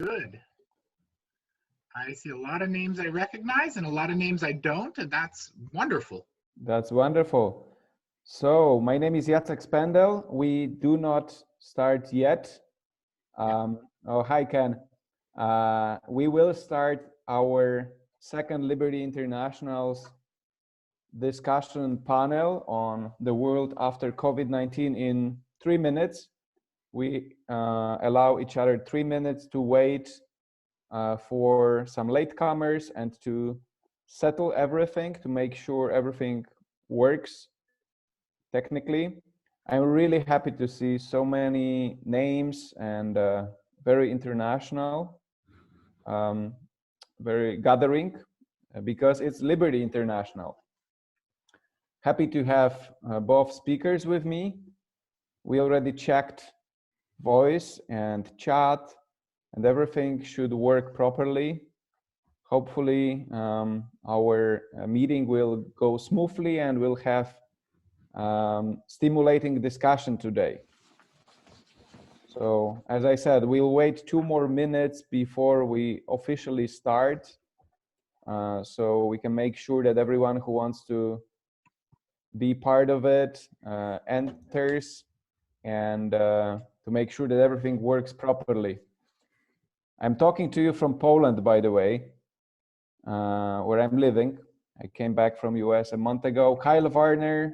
Good. I see a lot of names I recognize and a lot of names I don't, and that's wonderful. That's wonderful. So my name is Jacek Spendel. We do not start yet. Oh, hi, Ken. We will start our second Liberty International's discussion panel on the world after COVID-19 in 3 minutes. We allow each other 3 minutes to wait for some latecomers and to settle everything, to make sure everything works technically. I'm really happy to see so many names and very international, very gathering because it's Liberty International. Happy to have both speakers with me. We already checked voice and chat, and everything should work properly. Hopefully, our meeting will go smoothly and we'll have stimulating discussion today. So, as I said, we'll wait 2 more minutes before we officially start, so we can make sure that everyone who wants to be part of it enters, and to make sure that everything works properly. I'm talking to you from Poland, by the way, where I'm living. I came back from US a month ago. Kyle Varney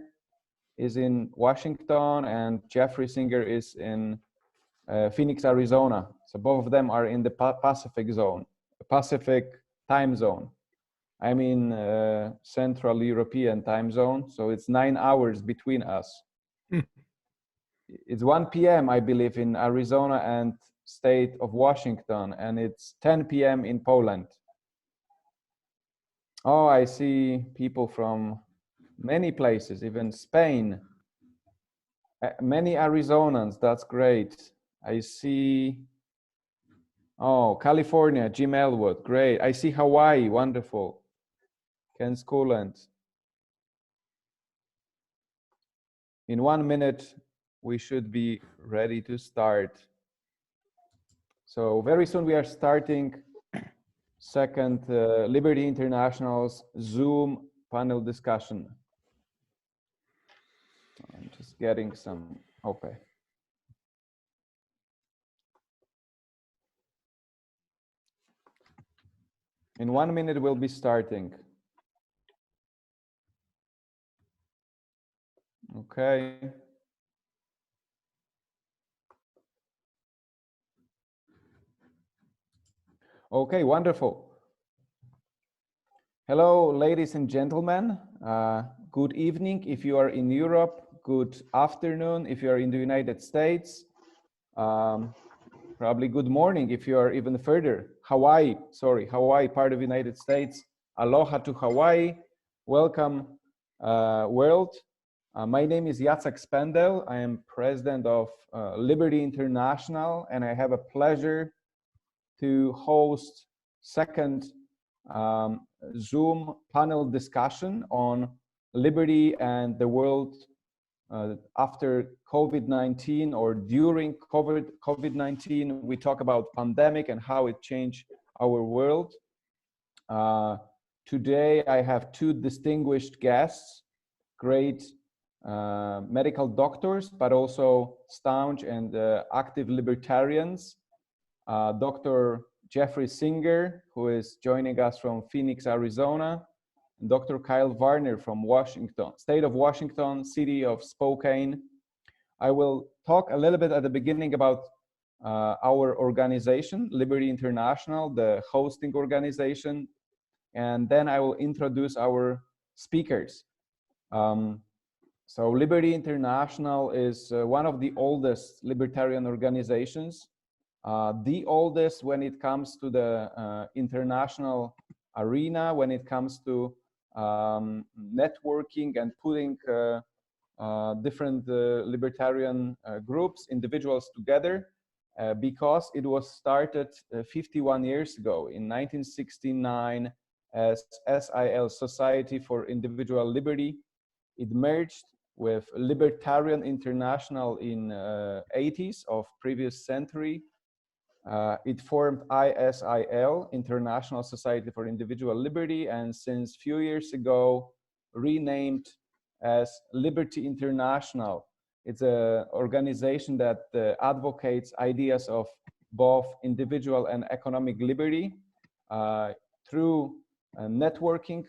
is in Washington, and Jeffrey Singer is in Phoenix, Arizona. So both of them are in the Pacific time zone. I'm in Central European time zone, so it's 9 hours between us. It's 1 p.m., I believe, in Arizona and state of Washington, and it's 10 p.m. in Poland. Oh, I see people from many places, even Spain. Many Arizonans, that's great. I see, oh, California, Jim Elwood, great. I see Hawaii, wonderful. Ken Schooland. In 1 minute, we should be ready to start. So very soon we are starting second Liberty International's Zoom panel discussion. I'm just getting some, okay. In 1 minute we'll be starting. Okay. Okay, wonderful. Hello, ladies and gentlemen. Good evening if you are in Europe. Good afternoon if you are in the United States. Probably good morning if you are even further. Hawaii, part of the United States. Aloha to Hawaii. Welcome, world. My name is Jacek Spendel. I am president of Liberty International, and I have a pleasure to host second Zoom panel discussion on liberty and the world after COVID-19 or during COVID-19. We talk about pandemic and how it changed our world. Today I have 2 distinguished guests, great medical doctors, but also staunch and active libertarians. Dr. Jeffrey Singer, who is joining us from Phoenix, Arizona, and Dr. Kyle Varney from Washington, state of Washington, city of Spokane. I will talk a little bit at the beginning about our organization, Liberty International, the hosting organization, and then I will introduce our speakers. So Liberty International is one of the oldest libertarian organizations. The oldest when it comes to the international arena, when it comes to networking and putting different libertarian groups, individuals together, because it was started 51 years ago in 1969 as SIL, Society for Individual Liberty. It merged with Libertarian International in 80s of previous century. It formed ISIL, International Society for Individual Liberty, and since few years ago renamed as Liberty International. It's an organization that advocates ideas of both individual and economic liberty through networking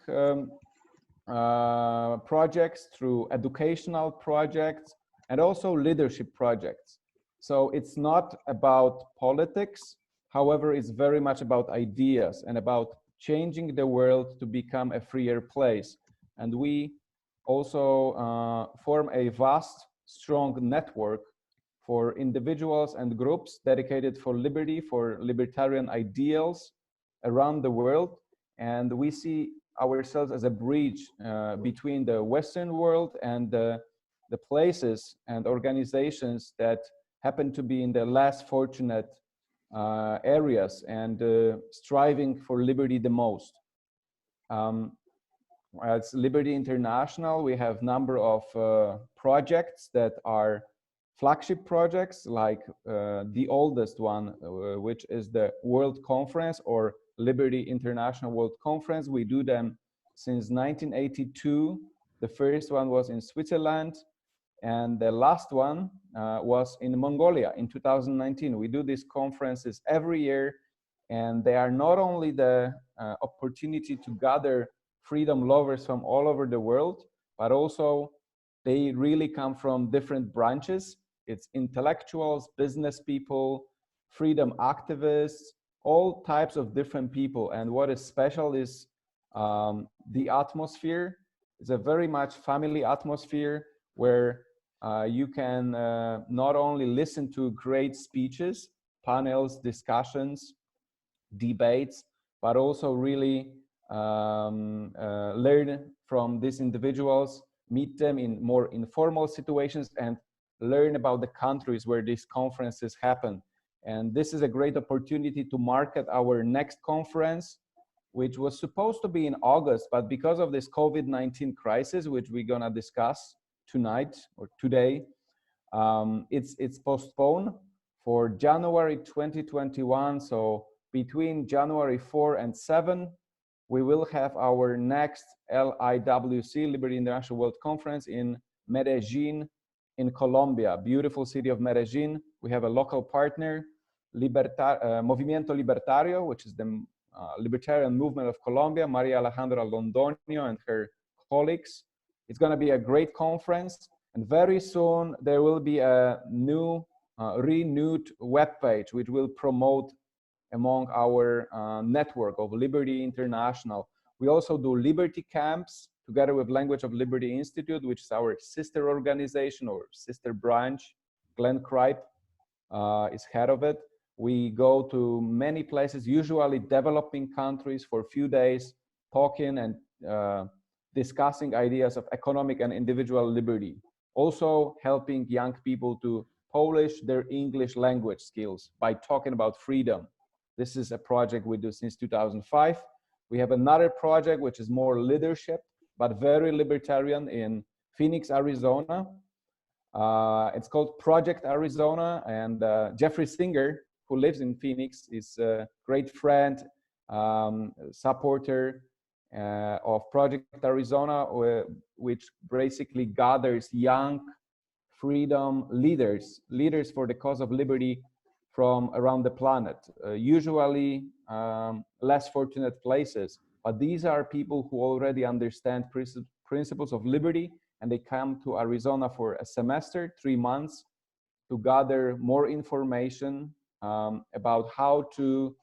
projects, through educational projects, and also leadership projects. So it's not about politics. However, it's very much about ideas and about changing the world to become a freer place. And we also form a vast, strong network for individuals and groups dedicated for liberty, for libertarian ideals around the world. And we see ourselves as a bridge between the Western world and the places and organizations that happen to be in the less fortunate areas and striving for liberty the most. As Liberty International, we have a number of projects that are flagship projects, like the oldest one, which is the World Conference or Liberty International World Conference. We do them since 1982. The first one was in Switzerland, and the last one was in Mongolia in 2019. We do these conferences every year, and they are not only the opportunity to gather freedom lovers from all over the world, but also they really come from different branches. It's intellectuals, business people, freedom activists, all types of different people. And what is special is the atmosphere. It's a very much family atmosphere where you can not only listen to great speeches, panels, discussions, debates, but also really learn from these individuals, meet them in more informal situations, and learn about the countries where these conferences happen. And this is a great opportunity to market our next conference, which was supposed to be in August, but because of this COVID-19 crisis, which we're gonna discuss tonight or today, it's postponed for January 2021. So between January 4 and 7, we will have our next LIWC, Liberty International World Conference, in Medellin, in Colombia, beautiful city of Medellin. We have a local partner, Movimiento Libertario, which is the Libertarian movement of Colombia, Maria Alejandra Londoño and her colleagues. It's going to be a great conference, and very soon there will be a new, renewed webpage which will promote among our network of Liberty International. We also do Liberty camps together with Language of Liberty Institute, which is our sister organization or sister branch. Glenn Kripe is head of it. We go to many places, usually developing countries, for a few days, talking and discussing ideas of economic and individual liberty. Also helping young people to polish their English language skills by talking about freedom. This is a project we do since 2005. We have another project which is more leadership, but very libertarian, in Phoenix, Arizona. It's called Project Arizona, and Jeffrey Singer, who lives in Phoenix, is a great friend, supporter of Project Arizona, which basically gathers young freedom leaders for the cause of liberty from around the planet, usually less fortunate places. But these are people who already understand principles of liberty, and they come to Arizona for a semester, 3 months, to gather more information about how to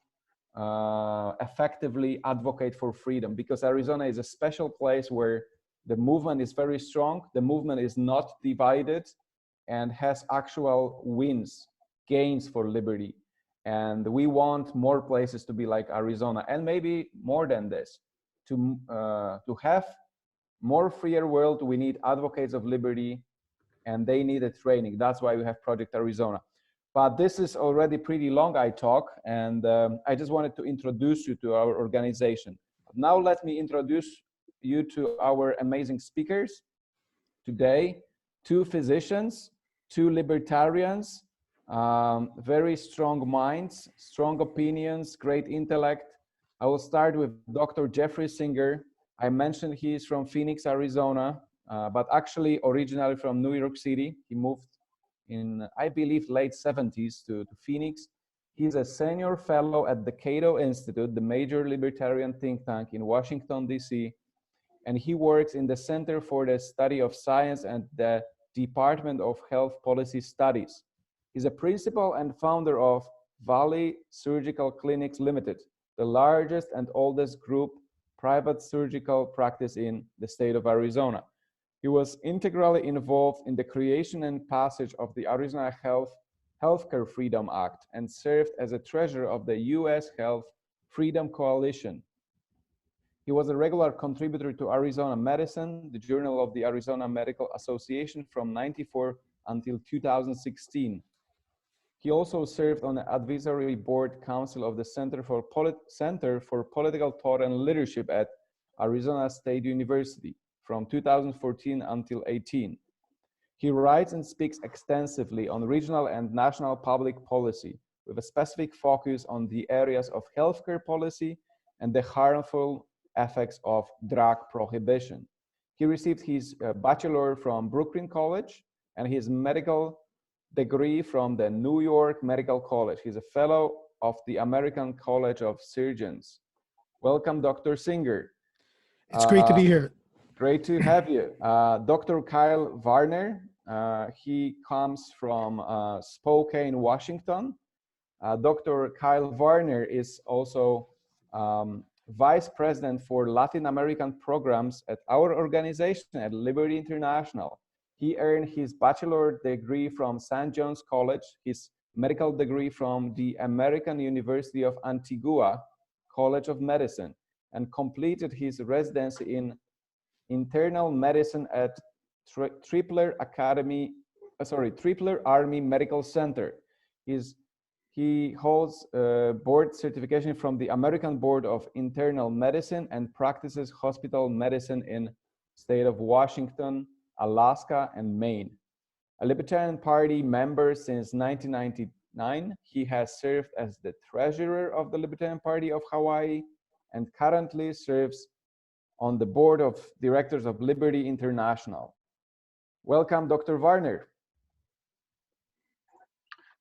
effectively advocate for freedom. Because Arizona is a special place where the movement is very strong, the movement is not divided, and has actual wins, gains for liberty. And we want more places to be like Arizona, and maybe more than this. To have more freer world, we need advocates of liberty, and they need a training. That's why we have Project Arizona. But this is already pretty long, I talk, and I just wanted to introduce you to our organization. Now let me introduce you to our amazing speakers today. 2 physicians, 2 libertarians, very strong minds, strong opinions, great intellect. I will start with Dr. Jeffrey Singer. I mentioned he is from Phoenix, Arizona, but actually originally from New York City. He moved in, I believe, late 70s to Phoenix. He's a senior fellow at the Cato Institute, the major libertarian think tank in Washington, D.C., and he works in the Center for the Study of Science and the Department of Health Policy Studies. He's a principal and founder of Valley Surgical Clinics Limited, the largest and oldest group private surgical practice in the state of Arizona. He was integrally involved in the creation and passage of the Arizona Healthcare Freedom Act and served as a treasurer of the U.S. Health Freedom Coalition. He was a regular contributor to Arizona Medicine, the Journal of the Arizona Medical Association from '94 until 2016. He also served on the advisory board council of the Center for Political Thought and Leadership at Arizona State University from 2014 until 18. He writes and speaks extensively on regional and national public policy with a specific focus on the areas of healthcare policy and the harmful effects of drug prohibition. He received his bachelor from Brooklyn College and his medical degree from the New York Medical College. He's a fellow of the American College of Surgeons. Welcome, Dr. Singer. It's great to be here. Great to have you. Dr. Kyle Varney, he comes from Spokane, Washington. Dr. Kyle Varney is also Vice President for Latin American programs at our organization at Liberty International. He earned his bachelor degree from St. John's College, his medical degree from the American University of Antigua College of Medicine, and completed his residency in internal medicine at Tripler Army Medical Center. He holds board certification from the American Board of Internal Medicine and practices hospital medicine in state of Washington, Alaska, and Maine. A Libertarian Party member since 1999, he has served as the treasurer of the Libertarian Party of Hawaii and currently serves on the board of directors of Liberty International. Welcome, Dr. Varney.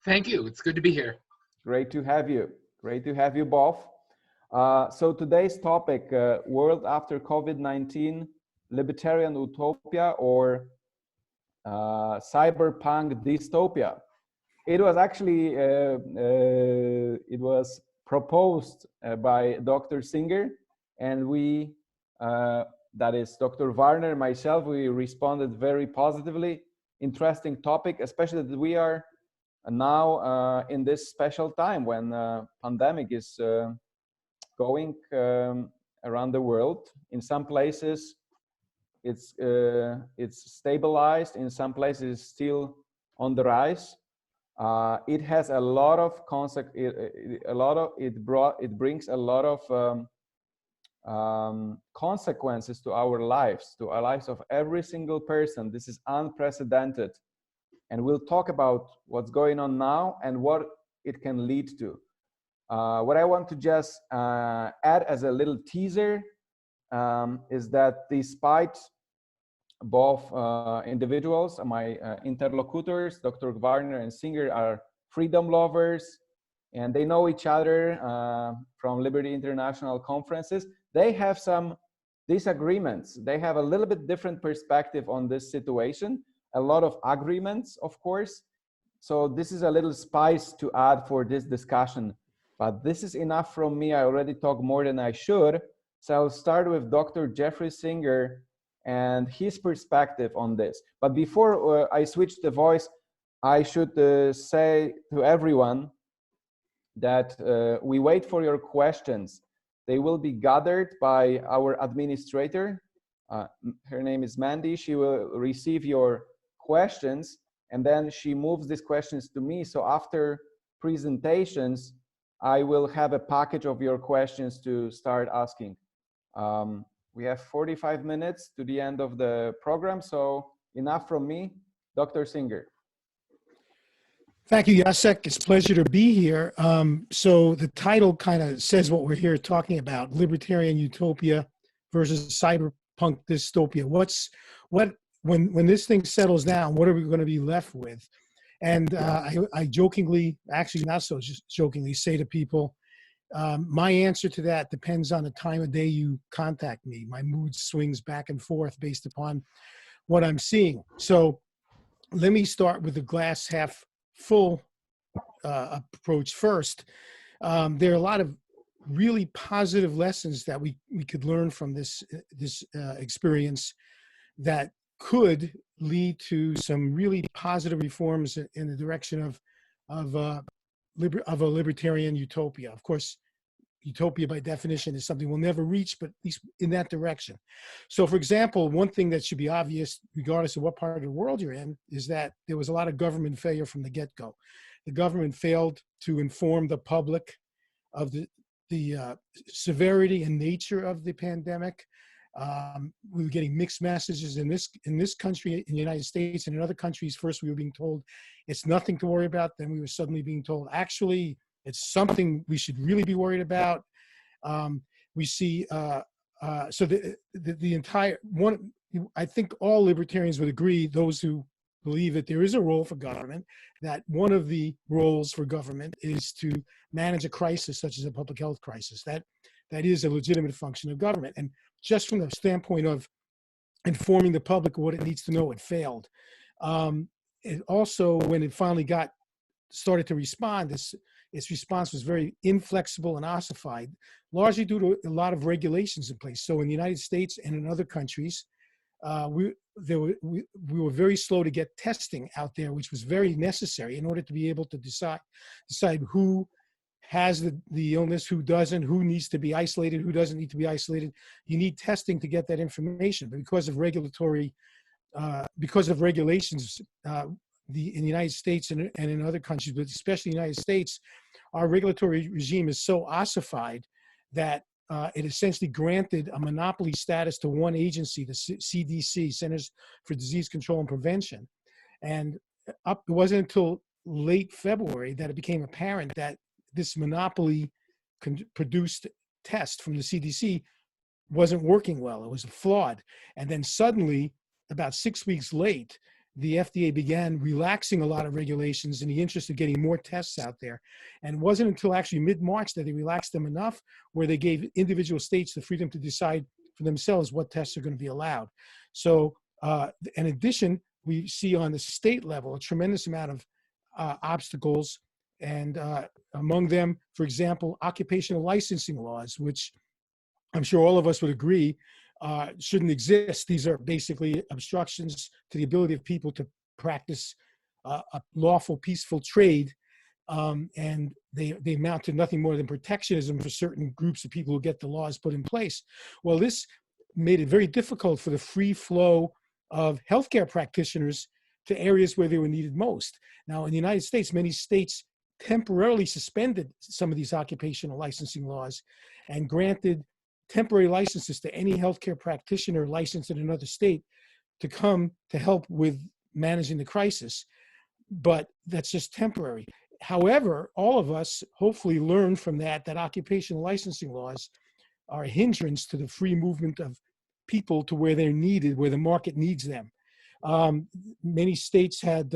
Thank you. It's good to be here. Great to have you. Great to have you both. So today's topic, world after COVID-19, Libertarian Utopia or Cyberpunk Dystopia. It was actually, it was proposed by Dr. Singer, and we, that is Dr. Varney, myself, we responded very positively. Interesting topic, especially that we are now in this special time when pandemic is going around the world. In some places it's stabilized, in some places it's still on the rise. It has a lot of it brings a lot of consequences to our lives of every single person. This is unprecedented. And we'll talk about what's going on now and what it can lead to. What I want to just add as a little teaser is that despite both individuals, my interlocutors, Dr. Varner and Singer, are freedom lovers, and they know each other from Liberty International conferences, they have some disagreements. They have a little bit different perspective on this situation. A lot of agreements, of course. So this is a little spice to add for this discussion. But this is enough from me. I already talked more than I should. So I'll start with Dr. Jeffrey Singer and his perspective on this. But before I switch the voice, I should say to everyone that we wait for your questions. They will be gathered by our administrator. Her name is Mandy. She will receive your questions and then she moves these questions to me. So after presentations, I will have a package of your questions to start asking. We have 45 minutes to the end of the program, so enough from me. Dr. Singer. Thank you, Jacek. It's a pleasure to be here. So the title kind of says what we're here talking about: Libertarian Utopia versus Cyberpunk Dystopia. When this thing settles down, what are we going to be left with? And I jokingly, actually not so just jokingly, say to people, my answer to that depends on the time of day you contact me. My mood swings back and forth based upon what I'm seeing. So let me start with the glass half full approach first. There are a lot of really positive lessons that we could learn from this experience that could lead to some really positive reforms in the direction of a libertarian utopia. Of course, utopia by definition is something we'll never reach, but at least in that direction. So for example, one thing that should be obvious, regardless of what part of the world you're in, is that there was a lot of government failure from the get-go. The government failed to inform the public of the severity and nature of the pandemic. We were getting mixed messages in this country, in the United States, and in other countries. First, we were being told it's nothing to worry about. Then we were suddenly being told, actually, it's something we should really be worried about. We see, so the entire one, I think all libertarians would agree, those who believe that there is a role for government, that one of the roles for government is to manage a crisis such as a public health crisis. That is a legitimate function of government. And just from the standpoint of informing the public what it needs to know, it failed. It also, when it finally started to respond, its response was very inflexible and ossified, largely due to a lot of regulations in place. So in the United States and in other countries, we were very slow to get testing out there, which was very necessary in order to be able to decide who has the illness, who doesn't, who needs to be isolated, who doesn't need to be isolated. You need testing to get that information, but because of regulations, in the United States and in other countries, but especially the United States, our regulatory regime is so ossified that it essentially granted a monopoly status to one agency, the CDC, Centers for Disease Control and Prevention. And it wasn't until late February that it became apparent that this monopoly produced test from the CDC wasn't working well. It was flawed. And then suddenly, about 6 weeks late, the FDA began relaxing a lot of regulations in the interest of getting more tests out there. And it wasn't until actually mid-March that they relaxed them enough where they gave individual states the freedom to decide for themselves what tests are going to be allowed. So in addition, we see on the state level a tremendous amount of obstacles, and among them, for example, occupational licensing laws, which I'm sure all of us would agree shouldn't exist. These are basically obstructions to the ability of people to practice a lawful, peaceful trade, and they amount to nothing more than protectionism for certain groups of people who get the laws put in place. Well, this made it very difficult for the free flow of healthcare practitioners to areas where they were needed most. Now, in the United States, many states temporarily suspended some of these occupational licensing laws and granted temporary licenses to any healthcare practitioner licensed in another state to come to help with managing the crisis. But that's just temporary. However, all of us hopefully learn from that occupational licensing laws are a hindrance to the free movement of people to where they're needed, where the market needs them. Many states had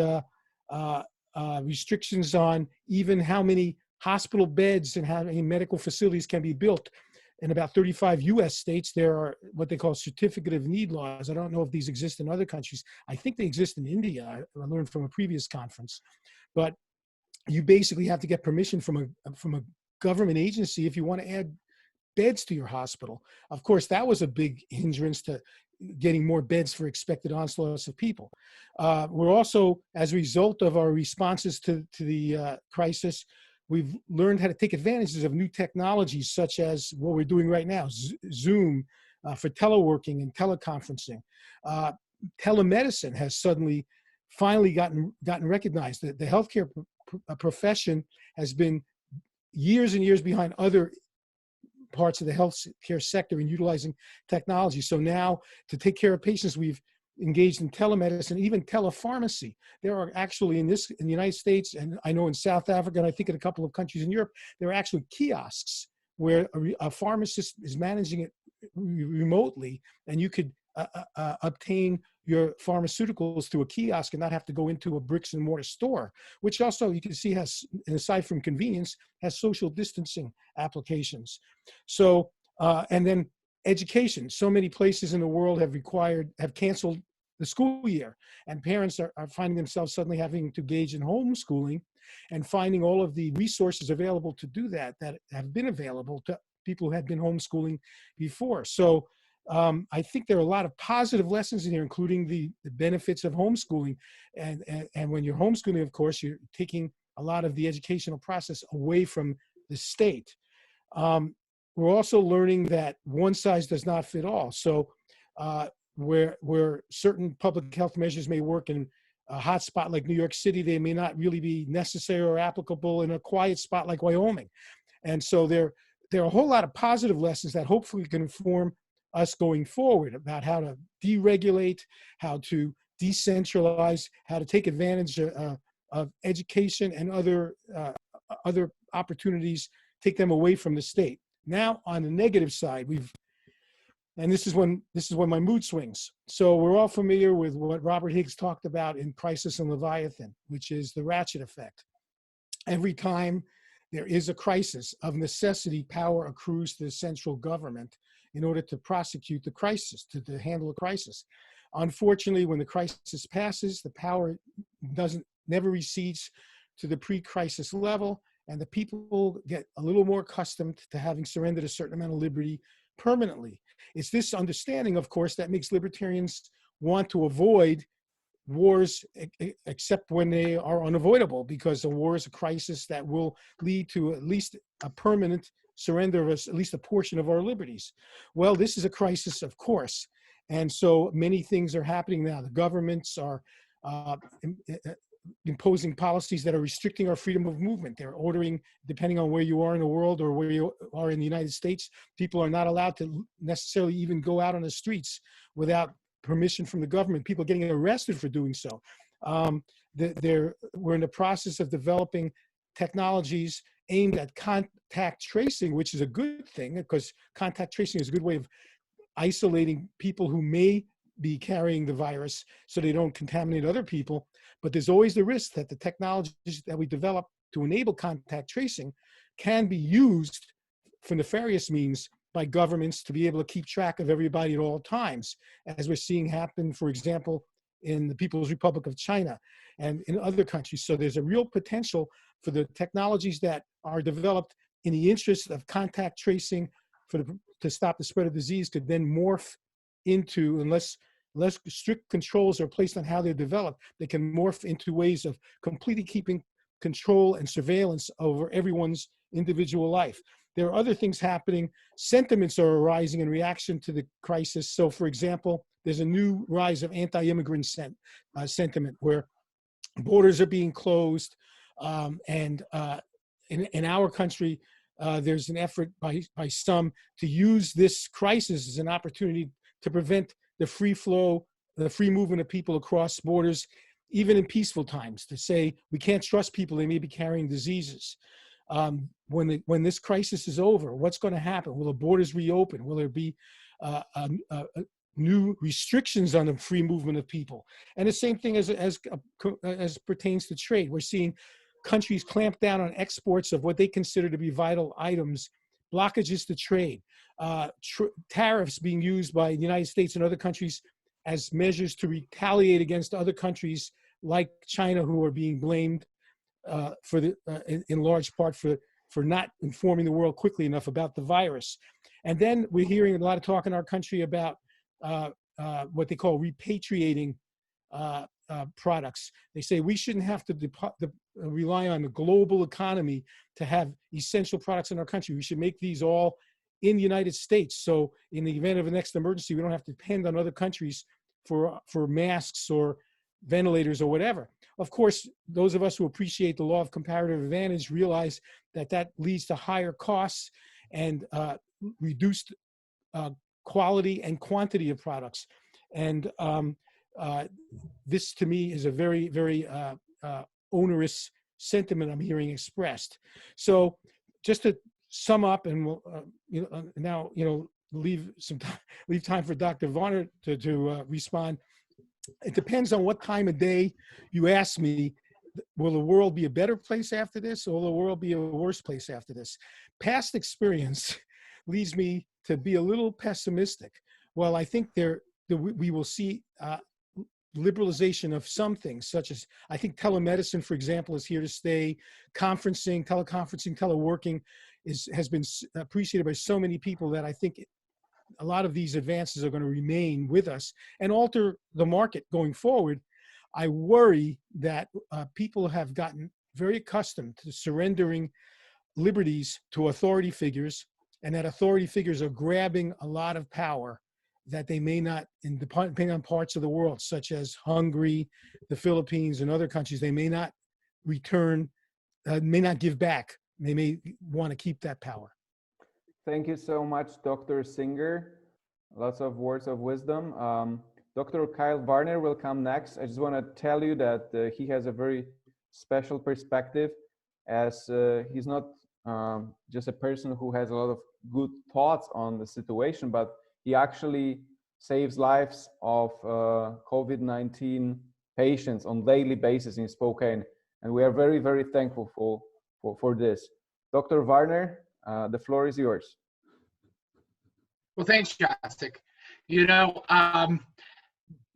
restrictions on even how many hospital beds and how many medical facilities can be built. In about 35 US states, there are what they call certificate of need laws. I don't know if these exist in other countries. I think they exist in India. I learned from a previous conference. But you basically have to get permission from a government agency if you want to add beds to your hospital. Of course, that was a big hindrance to getting more beds for expected onslaughts of people. We're also, as a result of our responses to the crisis, we've learned how to take advantages of new technologies such as what we're doing right now, Zoom for teleworking and teleconferencing. Telemedicine has finally gotten recognized. The healthcare profession has been years and years behind other parts of the healthcare sector in utilizing technology. So now to take care of patients, we've engaged in telemedicine, even telepharmacy. There are actually in the United States, and I know in South Africa, and I think in a couple of countries in Europe, there are actually kiosks where a pharmacist is managing it remotely, and you could obtain your pharmaceuticals through a kiosk and not have to go into a bricks and mortar store, which also you can see has, aside from convenience, has social distancing applications. So, and then education. So many places in the world have canceled the school year, and parents are finding themselves suddenly having to engage in homeschooling and finding all of the resources available to do that have been available to people who had been homeschooling before. So I think there are a lot of positive lessons in here, including the benefits of homeschooling. And when you're homeschooling, of course, you're taking a lot of the educational process away from the state. We're also learning that one size does not fit all. So where certain public health measures may work in a hot spot like New York City, they may not really be necessary or applicable in a quiet spot like Wyoming. And so there are a whole lot of positive lessons that hopefully can inform us going forward about how to deregulate, how to decentralize, how to take advantage of education and other opportunities, take them away from the state. Now, on the negative side, and this is when my mood swings. So we're all familiar with what Robert Higgs talked about in Crisis on Leviathan, which is the Ratchet Effect. Every time there is a crisis, of necessity, power accrues to the central government in order to prosecute the crisis, to handle a crisis. Unfortunately, when the crisis passes, the power never recedes to the pre-crisis level, and the people get a little more accustomed to having surrendered a certain amount of liberty permanently. It's this understanding, of course, that makes libertarians want to avoid wars, except when they are unavoidable, because a war is a crisis that will lead to at least a permanent surrender of at least a portion of our liberties. Well, this is a crisis, of course. And so many things are happening now. The governments are imposing policies that are restricting our freedom of movement. They're ordering, depending on where you are in the world or where you are in the United States, people are not allowed to necessarily even go out on the streets without permission from the government. People are getting arrested for doing so. We're in the process of developing technologies aimed at contact tracing, which is a good thing, because contact tracing is a good way of isolating people who may be carrying the virus so they don't contaminate other people. But there's always the risk that the technologies that we develop to enable contact tracing can be used for nefarious means by governments to be able to keep track of everybody at all times, as we're seeing happen, for example, in the People's Republic of China and in other countries. So there's a real potential for the technologies that are developed in the interest of contact tracing to stop the spread of disease could then morph into, unless strict controls are placed on how they're developed, they can morph into ways of completely keeping control and surveillance over everyone's individual life. There are other things happening. Sentiments are arising in reaction to the crisis. So, for example, there's a new rise of anti-immigrant sentiment where borders are being closed. In our country, there's an effort by some to use this crisis as an opportunity to prevent the free flow, the free movement of people across borders, even in peaceful times, to say we can't trust people, they may be carrying diseases. When this crisis is over, what's going to happen? Will the borders reopen? Will there be new restrictions on the free movement of people? And the same thing as pertains to trade. We're seeing countries clamp down on exports of what they consider to be vital items, blockages to trade, tariffs being used by the United States and other countries as measures to retaliate against other countries like China, who are being blamed in large part for not informing the world quickly enough about the virus. And then we're hearing a lot of talk in our country about what they call repatriating products. They say we shouldn't have to rely on the global economy to have essential products in our country. We should make these all in the United States. So in the event of a next emergency, we don't have to depend on other countries for masks or ventilators or whatever. Of course, those of us who appreciate the law of comparative advantage realize that leads to higher costs and reduced quality and quantity of products. And this to me is a very, very onerous sentiment I'm hearing expressed. So just to sum up, and we'll now leave time for Dr. Varner to respond. It depends on what time of day you ask me. Will the world be a better place after this, or will the world be a worse place after this? Past experience leads me to be a little pessimistic. Well, I think we will see liberalization of some things, such as, I think telemedicine, for example, is here to stay. Conferencing, teleconferencing, teleworking has been appreciated by so many people that I think a lot of these advances are going to remain with us and alter the market going forward. I worry that people have gotten very accustomed to surrendering liberties to authority figures, and that authority figures are grabbing a lot of power that they may not, depending on parts of the world, such as Hungary, the Philippines, and other countries, they may not return, may not give back. They may want to keep that power. Thank you so much, Dr. Singer. Lots of words of wisdom. Dr. Kyle Varney will come next. I just want to tell you that he has a very special perspective, as he's not just a person who has a lot of good thoughts on the situation, but he actually saves lives of COVID-19 patients on daily basis in Spokane. And we are very, very thankful for this. Dr. Varner, the floor is yours. Well, thanks, Jacek.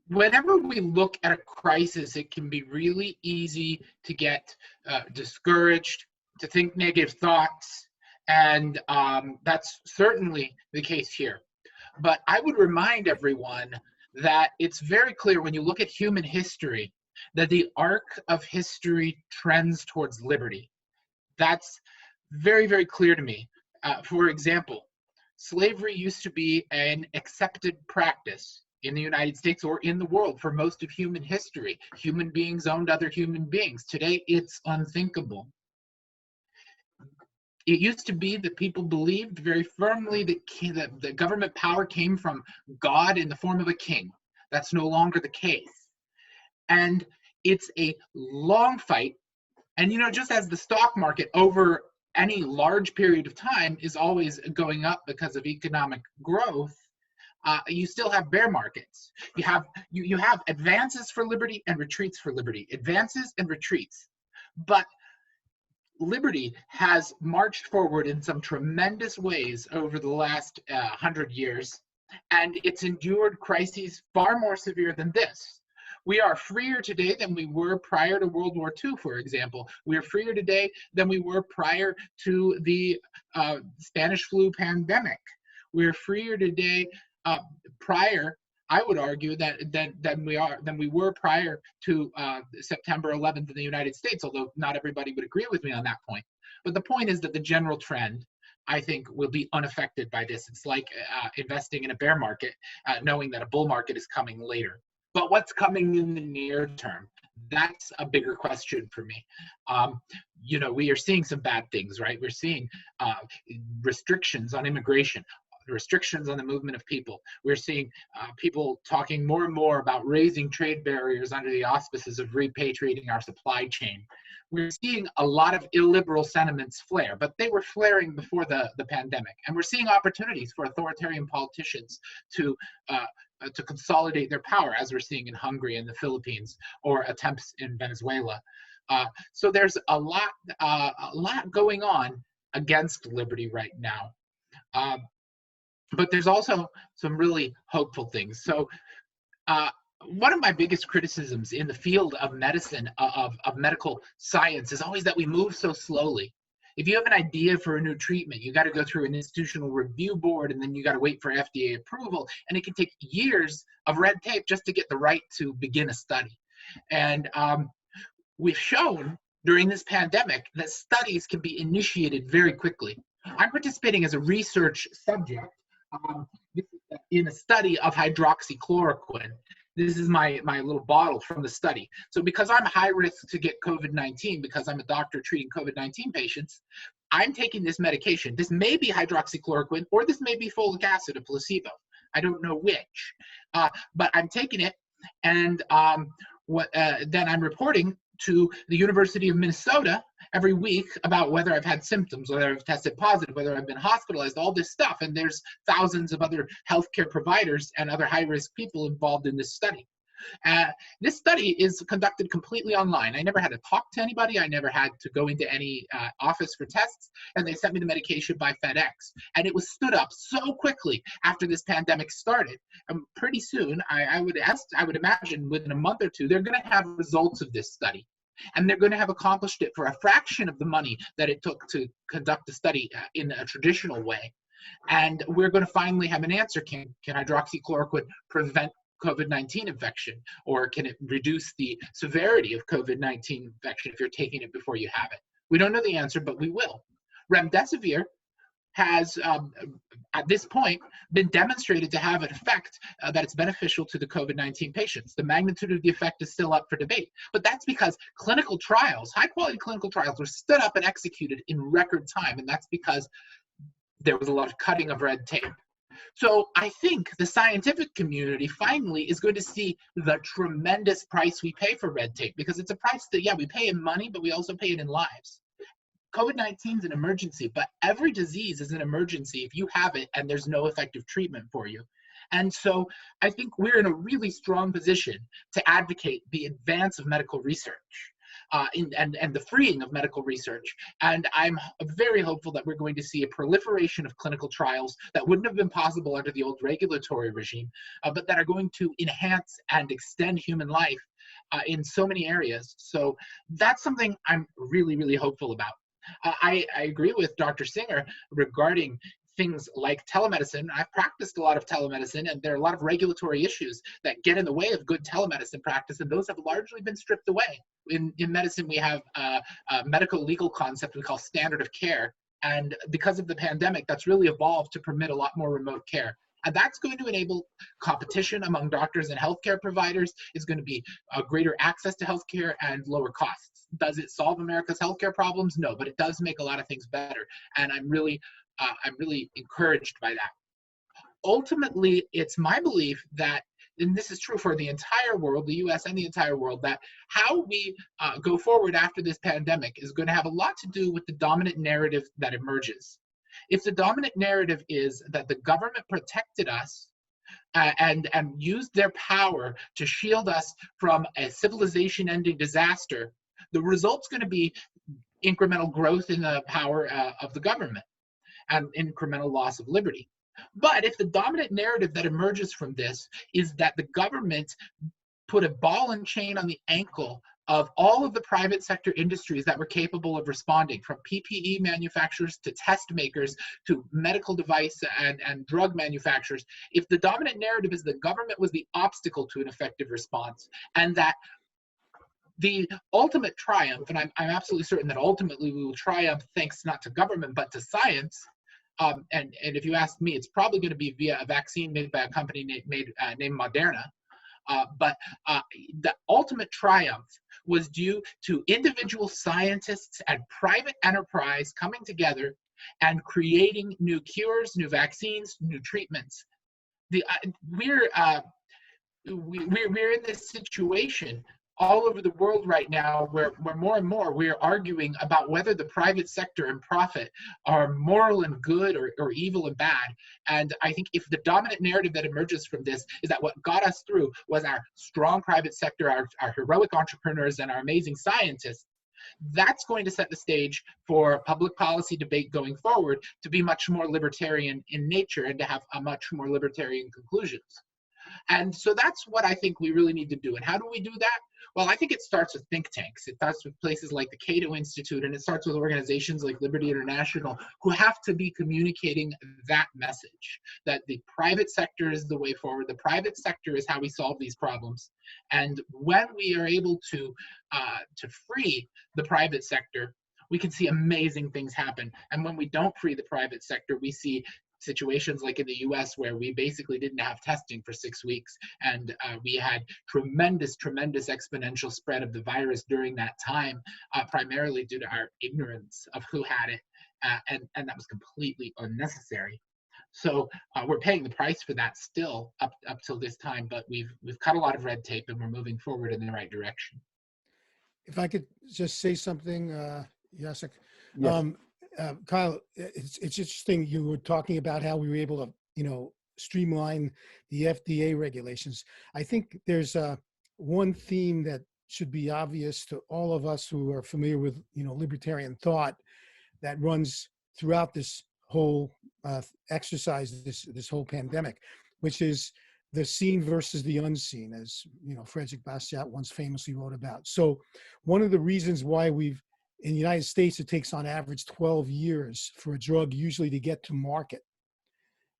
Whenever we look at a crisis, it can be really easy to get discouraged, to think negative thoughts, and that's certainly the case here. But I would remind everyone that it's very clear when you look at human history that the arc of history trends towards liberty. That's very, very clear to me. For example, slavery used to be an accepted practice in the United States or in the world for most of human history. Human beings owned other human beings. Today, it's unthinkable. It used to be that people believed very firmly that the government power came from God in the form of a king. That's no longer the case. And it's a long fight. And, just as the stock market over any large period of time is always going up because of economic growth, you still have bear markets. You have advances for liberty and retreats for liberty, advances and retreats. But liberty has marched forward in some tremendous ways over the last 100 years, and it's endured crises far more severe than this. We are freer today than we were prior to World War II, for example. We are freer today than we were prior to the Spanish flu pandemic. We're freer today prior, I would argue, than we were prior to September 11th in the United States, although not everybody would agree with me on that point. But the point is that the general trend, I think, will be unaffected by this. It's like investing in a bear market, knowing that a bull market is coming later. But what's coming in the near term? That's a bigger question for me. We are seeing some bad things, right? We're seeing restrictions on immigration, restrictions on the movement of people. We're seeing people talking more and more about raising trade barriers under the auspices of repatriating our supply chain. We're seeing a lot of illiberal sentiments flare, but they were flaring before the pandemic. And we're seeing opportunities for authoritarian politicians to consolidate their power, as we're seeing in Hungary and the Philippines, or attempts in Venezuela. So there's a lot going on against liberty right now. But there's also some really hopeful things. So one of my biggest criticisms in the field of medicine, of medical science, is always that we move so slowly. If you have an idea for a new treatment, you got to go through an institutional review board, and then you got to wait for FDA approval, and it can take years of red tape just to get the right to begin a study. And we've shown during this pandemic that studies can be initiated very quickly. I'm participating as a research subject in a study of hydroxychloroquine. This is my little bottle from the study. So because I'm high risk to get COVID-19, because I'm a doctor treating COVID-19 patients, I'm taking this medication. This may be hydroxychloroquine, or this may be folic acid, a placebo. I don't know which, but I'm taking it And then I'm reporting to the University of Minnesota every week about whether I've had symptoms, whether I've tested positive, whether I've been hospitalized, all this stuff. And there's thousands of other healthcare providers and other high-risk people involved in this study. This study is conducted completely online. I never had to talk to anybody. I never had to go into any office for tests, and they sent me the medication by FedEx. And it was stood up so quickly after this pandemic started. And pretty soon, I would imagine within a month or two, they're going to have results of this study. And they're going to have accomplished it for a fraction of the money that it took to conduct the study in a traditional way. And we're going to finally have an answer. Can hydroxychloroquine prevent COVID-19 infection, or can it reduce the severity of COVID-19 infection if you're taking it before you have it? We don't know the answer, but we will. Remdesivir has, at this point, been demonstrated to have an effect that it's beneficial to the COVID-19 patients. The magnitude of the effect is still up for debate, but that's because clinical trials, high-quality clinical trials, were stood up and executed in record time, and that's because there was a lot of cutting of red tape. So I think the scientific community finally is going to see the tremendous price we pay for red tape, because it's a price that, yeah, we pay in money, but we also pay it in lives. COVID-19 is an emergency, but every disease is an emergency if you have it and there's no effective treatment for you. And so I think we're in a really strong position to advocate the advance of medical research. And the freeing of medical research. And I'm very hopeful that we're going to see a proliferation of clinical trials that wouldn't have been possible under the old regulatory regime, but that are going to enhance and extend human life in so many areas. So that's something I'm really, really hopeful about. I agree with Dr. Singer regarding things like telemedicine. I've practiced a lot of telemedicine, and there are a lot of regulatory issues that get in the way of good telemedicine practice, and those have largely been stripped away. In medicine, we have a medical legal concept we call standard of care, and because of the pandemic, that's really evolved to permit a lot more remote care. And that's going to enable competition among doctors and healthcare providers. It's going to be a greater access to healthcare and lower costs. Does it solve America's healthcare problems? No, but it does make a lot of things better, and I'm really encouraged by that. Ultimately, it's my belief that, and this is true for the entire world, the US and the entire world, that how we go forward after this pandemic is going to have a lot to do with the dominant narrative that emerges. If the dominant narrative is that the government protected us and used their power to shield us from a civilization-ending disaster, the result's going to be incremental growth in the power of the government and incremental loss of liberty. But if the dominant narrative that emerges from this is that the government put a ball and chain on the ankle of all of the private sector industries that were capable of responding, from PPE manufacturers to test makers to medical device and drug manufacturers, if the dominant narrative is the government was the obstacle to an effective response, and that the ultimate triumph, and I'm absolutely certain that ultimately we will triumph thanks not to government but to science, and if you ask me, it's probably going to be via a vaccine made by a company named Moderna. But the ultimate triumph was due to individual scientists and private enterprise coming together and creating new cures, new vaccines, new treatments. We're in this situation all over the world right now where more and more we're arguing about whether the private sector and profit are moral and good or evil and bad. And I think if the dominant narrative that emerges from this is that what got us through was our strong private sector, our heroic entrepreneurs, and our amazing scientists, that's going to set the stage for public policy debate going forward to be much more libertarian in nature and to have a much more libertarian conclusions. And so that's what I think we really need to do. And how do we do that? Well, I think it starts with think tanks. It starts with places like the Cato Institute, and it starts with organizations like Liberty International, who have to be communicating that message, that the private sector is the way forward. The private sector is how we solve these problems. And when we are able to free the private sector, we can see amazing things happen. And when we don't free the private sector, we see situations like in the US where we basically didn't have testing for 6 weeks, and we had tremendous exponential spread of the virus during that time, primarily due to our ignorance of who had it, and that was completely unnecessary. So we're paying the price for that still up till this time, but we've cut a lot of red tape and we're moving forward in the right direction. If I could just say something, Jacek. Yes. Kyle, it's interesting you were talking about how we were able to, streamline the FDA regulations. I think there's one theme that should be obvious to all of us who are familiar with, libertarian thought that runs throughout this whole exercise, this whole pandemic, which is the seen versus the unseen, as Frederick Bastiat once famously wrote about. So one of the reasons why in the United States, it takes on average 12 years for a drug usually to get to market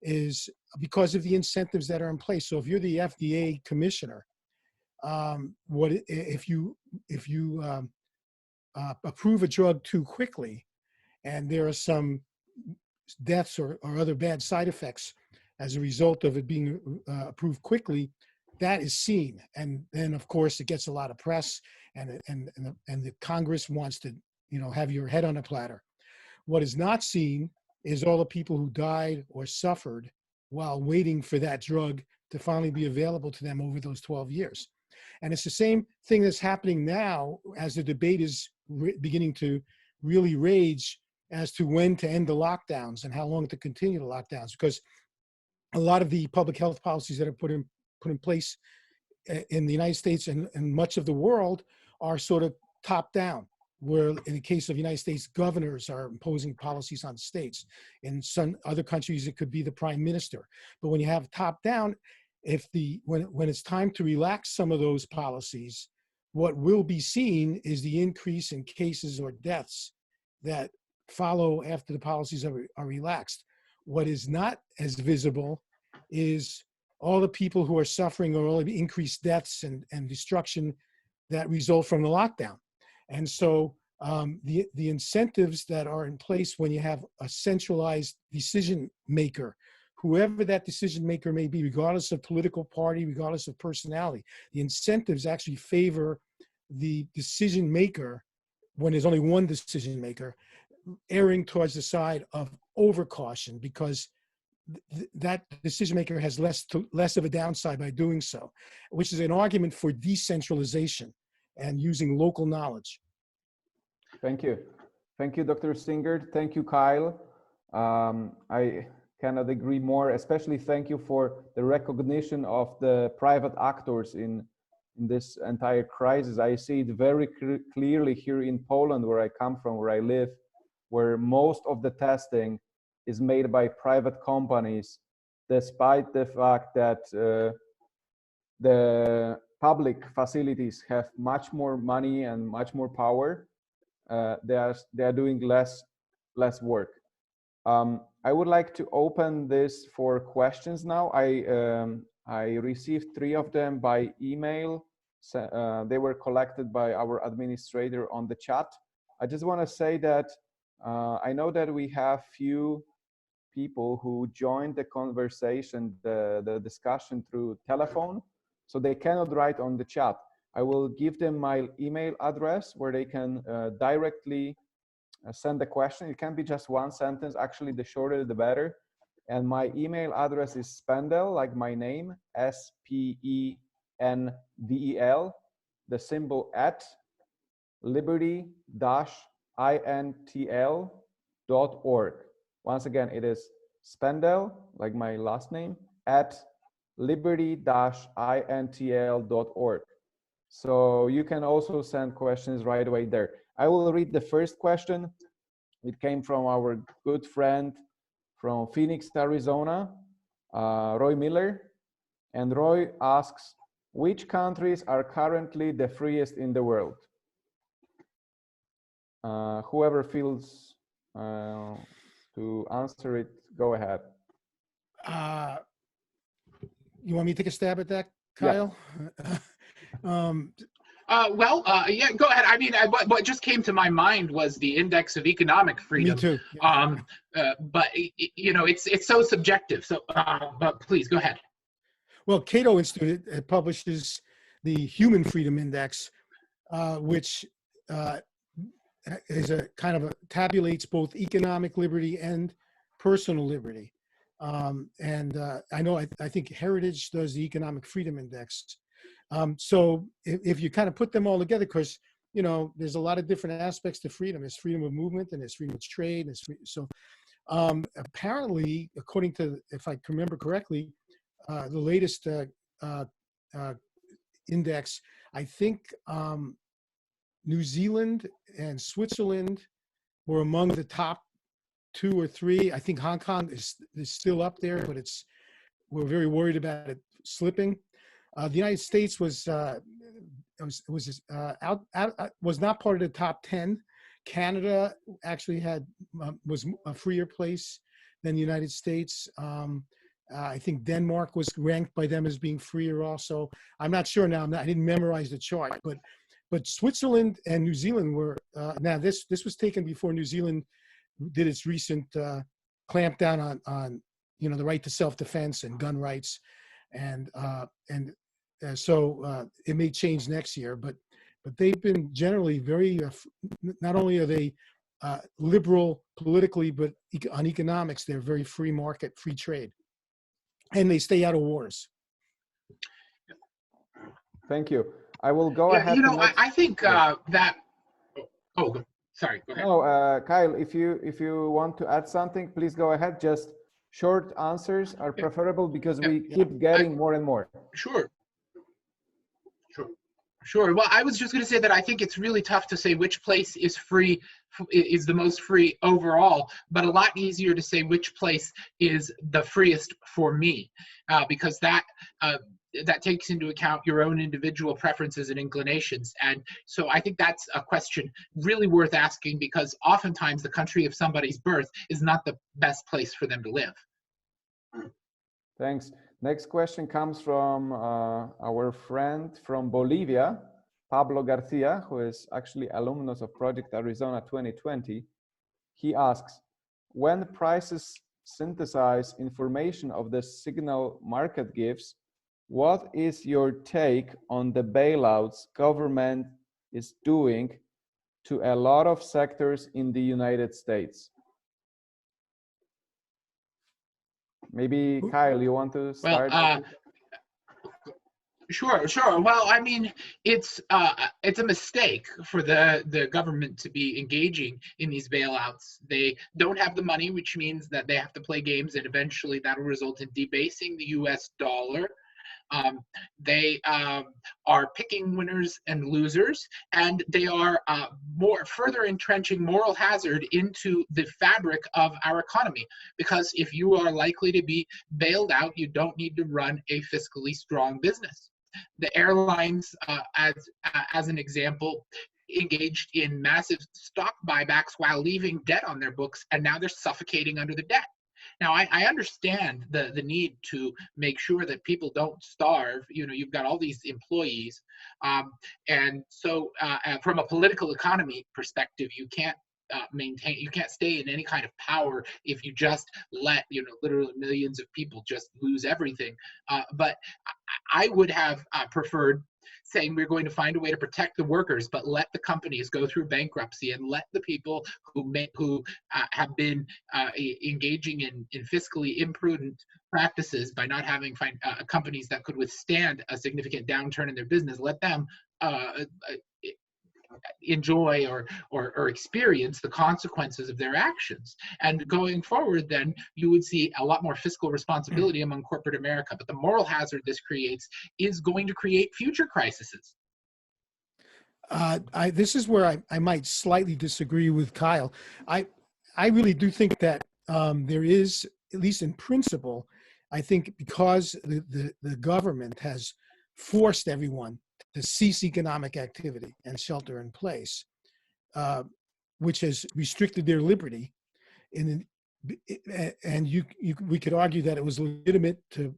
is because of the incentives that are in place. So if you're the FDA commissioner, if you approve a drug too quickly and there are some deaths or other bad side effects as a result of it being approved quickly, that is seen. And then of course it gets a lot of press and the Congress wants to, have your head on a platter. What is not seen is all the people who died or suffered while waiting for that drug to finally be available to them over those 12 years. And it's the same thing that's happening now as the debate is beginning to really rage as to when to end the lockdowns and how long to continue the lockdowns, because a lot of the public health policies that are put in place in the United States and much of the world are sort of top down, where in the case of United States, governors are imposing policies on states. In some other countries, it could be the prime minister. But when you have top down, when it's time to relax some of those policies, what will be seen is the increase in cases or deaths that follow after the policies are relaxed. What is not as visible is all the people who are suffering or all the increased deaths and destruction that result from the lockdown. And so the incentives that are in place when you have a centralized decision maker, whoever that decision maker may be, regardless of political party, regardless of personality, the incentives actually favor the decision maker when there's only one decision maker, erring towards the side of overcaution, because that decision maker has less of a downside by doing so, which is an argument for decentralization and using local knowledge. Thank you. Thank you, Dr. Singer. Thank you, Kyle. I cannot agree more, especially thank you for the recognition of the private actors in this entire crisis. I see it very clearly here in Poland, where I come from, where I live, where most of the testing is made by private companies, despite the fact that the public facilities have much more money and much more power. They are doing less work. I would like to open this for questions now. I received 3 of them by email. They were collected by our administrator on the chat. I just want to say that I know that we have few people who joined the conversation, the discussion through telephone, so they cannot write on the chat. I will give them my email address where they can directly send a question. It can be just one sentence. Actually, the shorter the better. And my email address is Spendel, like my name, SPENDEL, the symbol at liberty-intl.org. Once again, it is Spendel, like my last name, at liberty-intl.org. So you can also send questions right away there. I will read the first question. It came from our good friend from Phoenix, Arizona, Roy Miller. And Roy asks, which countries are currently the freest in the world? Whoever feels to answer it, go ahead. You want me to take a stab at that, Kyle? Yeah. Yeah, go ahead. I mean, what just came to my mind was the index of economic freedom. Me too. But it's so subjective. So, but please go ahead. Well, Cato Institute publishes the Human Freedom Index, which is a kind of tabulates both economic liberty and personal liberty. I think Heritage does the Economic Freedom Index. So if you kind of put them all together, because there's a lot of different aspects to freedom. There's freedom of movement, and there's freedom of trade, and apparently, according to, if I can remember correctly, the latest index, I think New Zealand and Switzerland were among the top 2 or 3. I think Hong Kong is still up there, but we're very worried about it slipping. The United States was not part of the top 10. Canada actually was a freer place than the United States. I think Denmark was ranked by them as being freer also. I'm not sure now. I didn't memorize the chart, but Switzerland and New Zealand were. Now this was taken before New Zealand did its recent clampdown on the right to self-defense and gun rights, so it may change next year, but they've been generally very, not only are they liberal politically, but on economics, they're very free market, free trade, and they stay out of wars. Thank you. I will go ahead. I think that. Oh, sorry. Go ahead. No, Kyle, if you want to add something, please go ahead. Just short answers are preferable because we keep getting more and more. Sure. Well, I was just going to say that I think it's really tough to say which place is free, is the most free overall, but a lot easier to say which place is the freest for me, because that takes into account your own individual preferences and inclinations. And so I think that's a question really worth asking, because oftentimes the country of somebody's birth is not the best place for them to live. Thanks. Next question comes from our friend from Bolivia, Pablo Garcia, who is actually alumnus of Project Arizona 2020. He asks, when prices synthesize information of the signal market gives, what is your take on the bailouts government is doing to a lot of sectors in the United States? Maybe Kyle, you want to start? Well, sure. Well, I mean, it's a mistake for the government to be engaging in these bailouts. They don't have the money, which means that they have to play games, and eventually that will result in debasing the U.S. dollar. They are picking winners and losers, and they are further entrenching moral hazard into the fabric of our economy. Because if you are likely to be bailed out, you don't need to run a fiscally strong business. The airlines, as an example, engaged in massive stock buybacks while leaving debt on their books, and now they're suffocating under the debt. Now, I understand the need to make sure that people don't starve. You've got all these employees. And so from a political economy perspective, you can't stay in any kind of power if you just let, literally millions of people just lose everything. But I would have preferred saying we're going to find a way to protect the workers, but let the companies go through bankruptcy and let the people who have been engaging in fiscally imprudent practices by not having companies that could withstand a significant downturn in their business, let them enjoy or experience the consequences of their actions. And going forward, then you would see a lot more fiscal responsibility among corporate America. But the moral hazard this creates is going to create future crises. This is where I might slightly disagree with Kyle. I really do think that there is, at least in principle, I think because the government has forced everyone to cease economic activity and shelter in place, which has restricted their liberty. And we could argue that it was legitimate to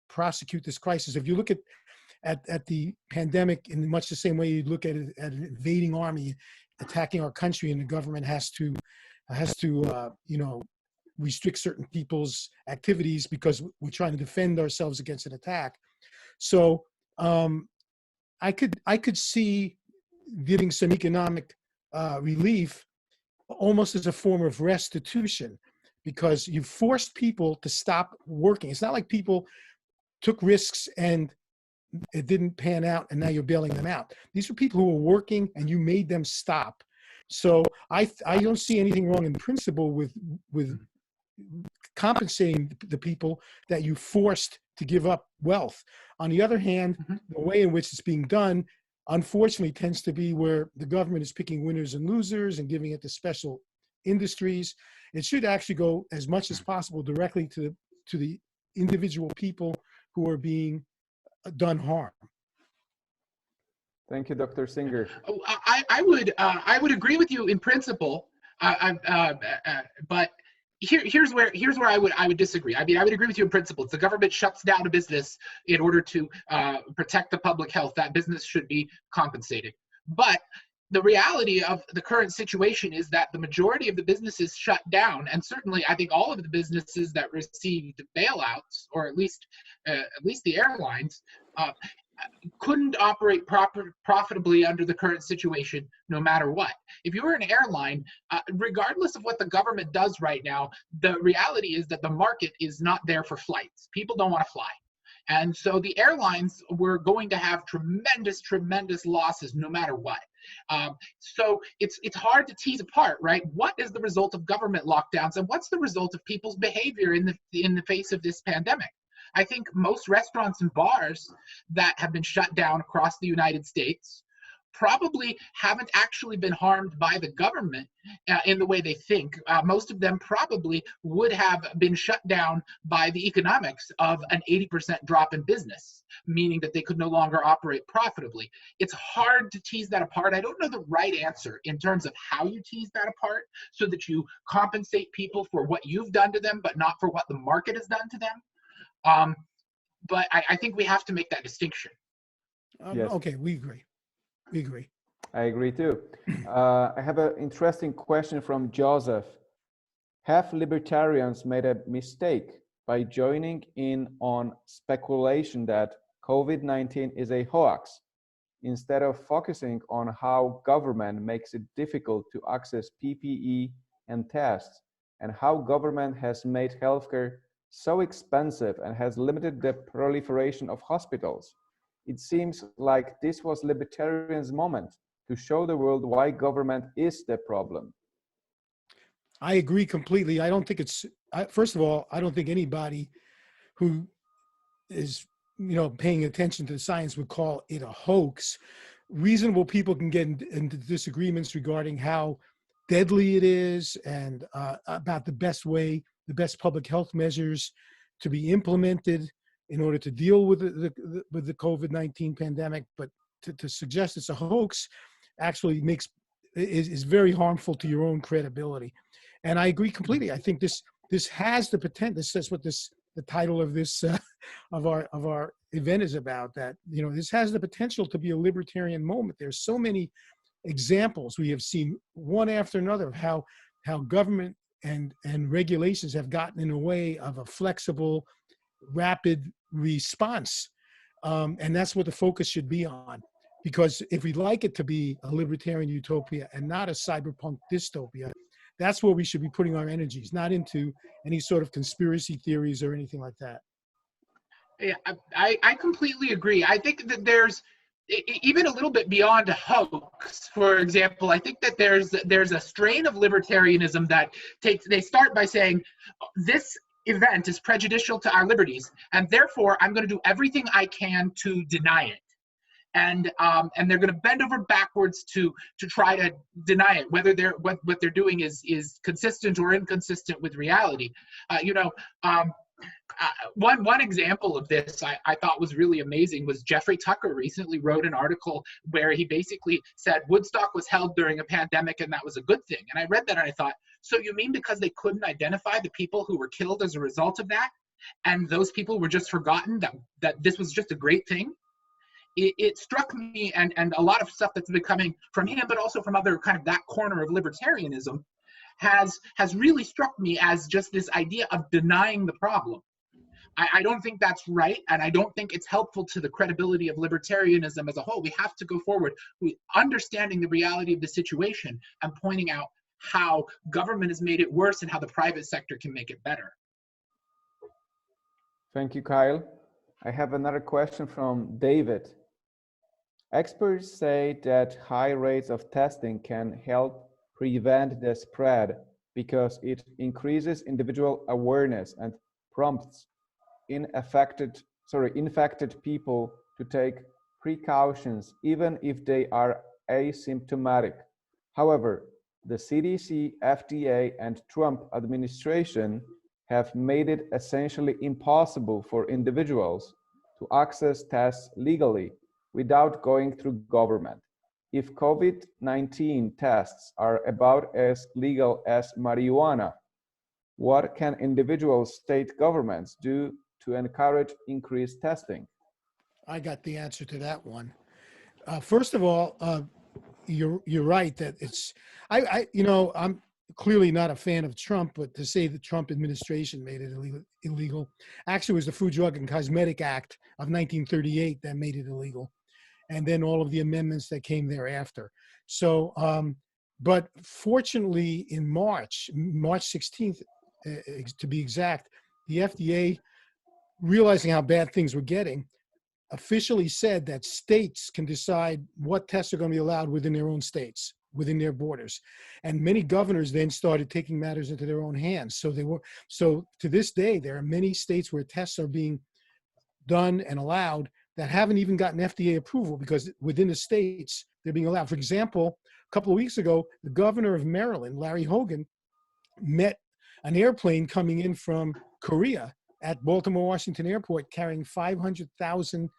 prosecute this crisis. If you look at the pandemic in much the same way you'd look at an invading army attacking our country, and the government has to restrict certain people's activities because we're trying to defend ourselves against an attack. So I could see giving some economic relief almost as a form of restitution. because you forced people to stop working. It's not like people took risks and it didn't pan out and now you're bailing them out. These are people who were working and you made them stop. So I don't see anything wrong in principle with compensating the people that you forced to give up wealth. On the other hand, the way in which it's being done, unfortunately, tends to be where the government is picking winners and losers and giving it to special industries. It should actually go as much as possible directly to the individual people who are being done harm. Thank you, Dr. Singer. I would agree with you in principle, but here's where I would disagree. I mean, I would agree with you in principle. If the government shuts down a business in order to protect the public health, that business should be compensated. But the reality of the current situation is that the majority of the businesses shut down, and certainly I think all of the businesses that received bailouts, or at least the airlines, couldn't operate profitably under the current situation, no matter what. If you're an airline, regardless of what the government does right now, the reality is that the market is not there for flights. People don't want to fly. And so the airlines were going to have tremendous losses no matter what. So it's hard to tease apart, right? What is the result of government lockdowns and what's the result of people's behavior in the face of this pandemic? I think most restaurants and bars that have been shut down across the United States probably haven't actually been harmed by the government in the way they think. Most of them probably would have been shut down by the economics of an 80% drop in business, meaning that they could no longer operate profitably. It's hard to tease that apart. I don't know the right answer in terms of how you tease that apart so that you compensate people for what you've done to them, but not for what the market has done to them. But I think we have to make that distinction. Yes. Okay, we agree. We agree. I agree too. I have an interesting question from Joseph. Have libertarians made a mistake by joining in on speculation that COVID-19 is a hoax, instead of focusing on how government makes it difficult to access PPE and tests, and how government has made healthcare so expensive and has limited the proliferation of hospitals? It seems like this was libertarians' moment to show the world why government is the problem. I agree completely. I don't think it's, first of all, I don't think anybody who is, paying attention to the science would call it a hoax. Reasonable people can get into disagreements regarding how deadly it is and about the best public health measures to be implemented in order to deal with the COVID-19 pandemic. But to suggest it's a hoax actually is very harmful to your own credibility. And I agree completely. I think this has the potential. This is what the title of this of our event is about. That this has the potential to be a libertarian moment. There's so many examples we have seen one after another of how government and regulations have gotten in the way of a flexible, rapid response, and that's what the focus should be on. Because if we'd like it to be a libertarian utopia and not a cyberpunk dystopia, that's where we should be putting our energies, not into any sort of conspiracy theories or anything like that. Yeah, I completely agree. I think that there's even a little bit beyond a hoax. For example, I think that there's a strain of libertarianism that they start by saying this event is prejudicial to our liberties, and therefore I'm going to do everything I can to deny it. And they're going to bend over backwards to try to deny it, whether what they're doing is consistent or inconsistent with reality. One example of this I thought was really amazing was Jeffrey Tucker recently wrote an article where he basically said Woodstock was held during a pandemic and that was a good thing. And I read that and I thought, so you mean because they couldn't identify the people who were killed as a result of that, and those people were just forgotten that this was just a great thing? It struck me, and a lot of stuff that's been coming from him, but also from other kind of that corner of libertarianism, has really struck me as just this idea of denying the problem. I don't think that's right, and I don't think it's helpful to the credibility of libertarianism as a whole. We have to go forward with understanding the reality of the situation and pointing out how government has made it worse and how the private sector can make it better. Thank you, Kyle. I have another question from David. Experts say that high rates of testing can help prevent the spread because it increases individual awareness and prompts infected people to take precautions even if they are asymptomatic. However, the CDC, FDA, and Trump administration have made it essentially impossible for individuals to access tests legally without going through government. If COVID-19 tests are about as legal as marijuana, what can individual state governments do to encourage increased testing? I got the answer to that one. First of all, you're right that it's I'm clearly not a fan of Trump, but to say the Trump administration made it illegal, actually it was the Food, Drug, and Cosmetic Act of 1938 that made it illegal, and then all of the amendments that came thereafter. So, but fortunately, in March 16th, to be exact, the FDA, realizing how bad things were getting, officially said that states can decide what tests are going to be allowed within their own states, within their borders. And many governors then started taking matters into their own hands. So to this day, there are many states where tests are being done and allowed that haven't even gotten FDA approval because within the states, they're being allowed. For example, a couple of weeks ago, the governor of Maryland, Larry Hogan, met an airplane coming in from Korea at Baltimore Washington Airport carrying 500,000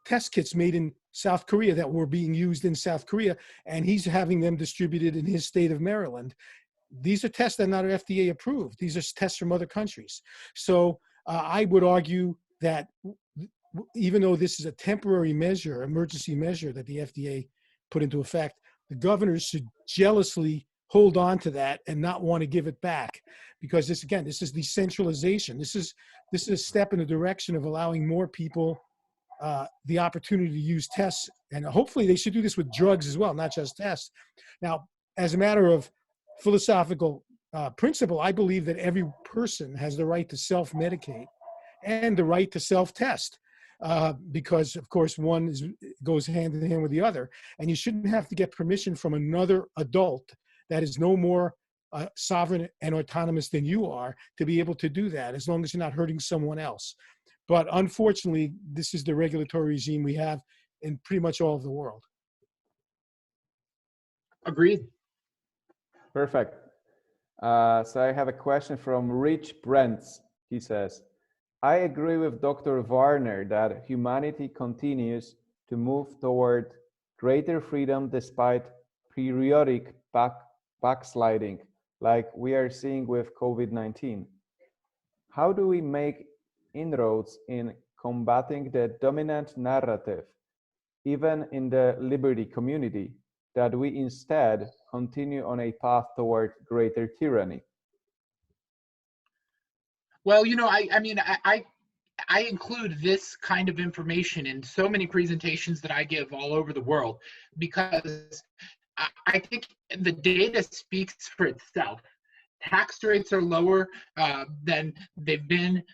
test kits made in South Korea that were being used in South Korea, and he's having them distributed in his state of Maryland. These are tests that are not FDA approved. These are tests from other countries. So I would argue that even though this is a temporary measure, emergency measure that the FDA put into effect, the governors should jealously hold on to that and not want to give it back, because this is decentralization. This is a step in the direction of allowing more people the opportunity to use tests, and hopefully they should do this with drugs as well, not just tests. Now, as a matter of philosophical principle, I believe that every person has the right to self-medicate and the right to self-test, because of course one goes hand in hand with the other, and you shouldn't have to get permission from another adult that is no more sovereign and autonomous than you are to be able to do that, as long as you're not hurting someone else. But unfortunately, this is the regulatory regime we have in pretty much all of the world. Agreed. Perfect. So I have a question from Rich Brents. He says, I agree with Dr. Varner that humanity continues to move toward greater freedom despite periodic backsliding, like we are seeing with COVID-19. How do we make inroads in combating the dominant narrative, even in the liberty community, that we instead continue on a path toward greater tyranny? Well, I include this kind of information in so many presentations that I give all over the world, because I think the data speaks for itself. Tax rates are lower than they've been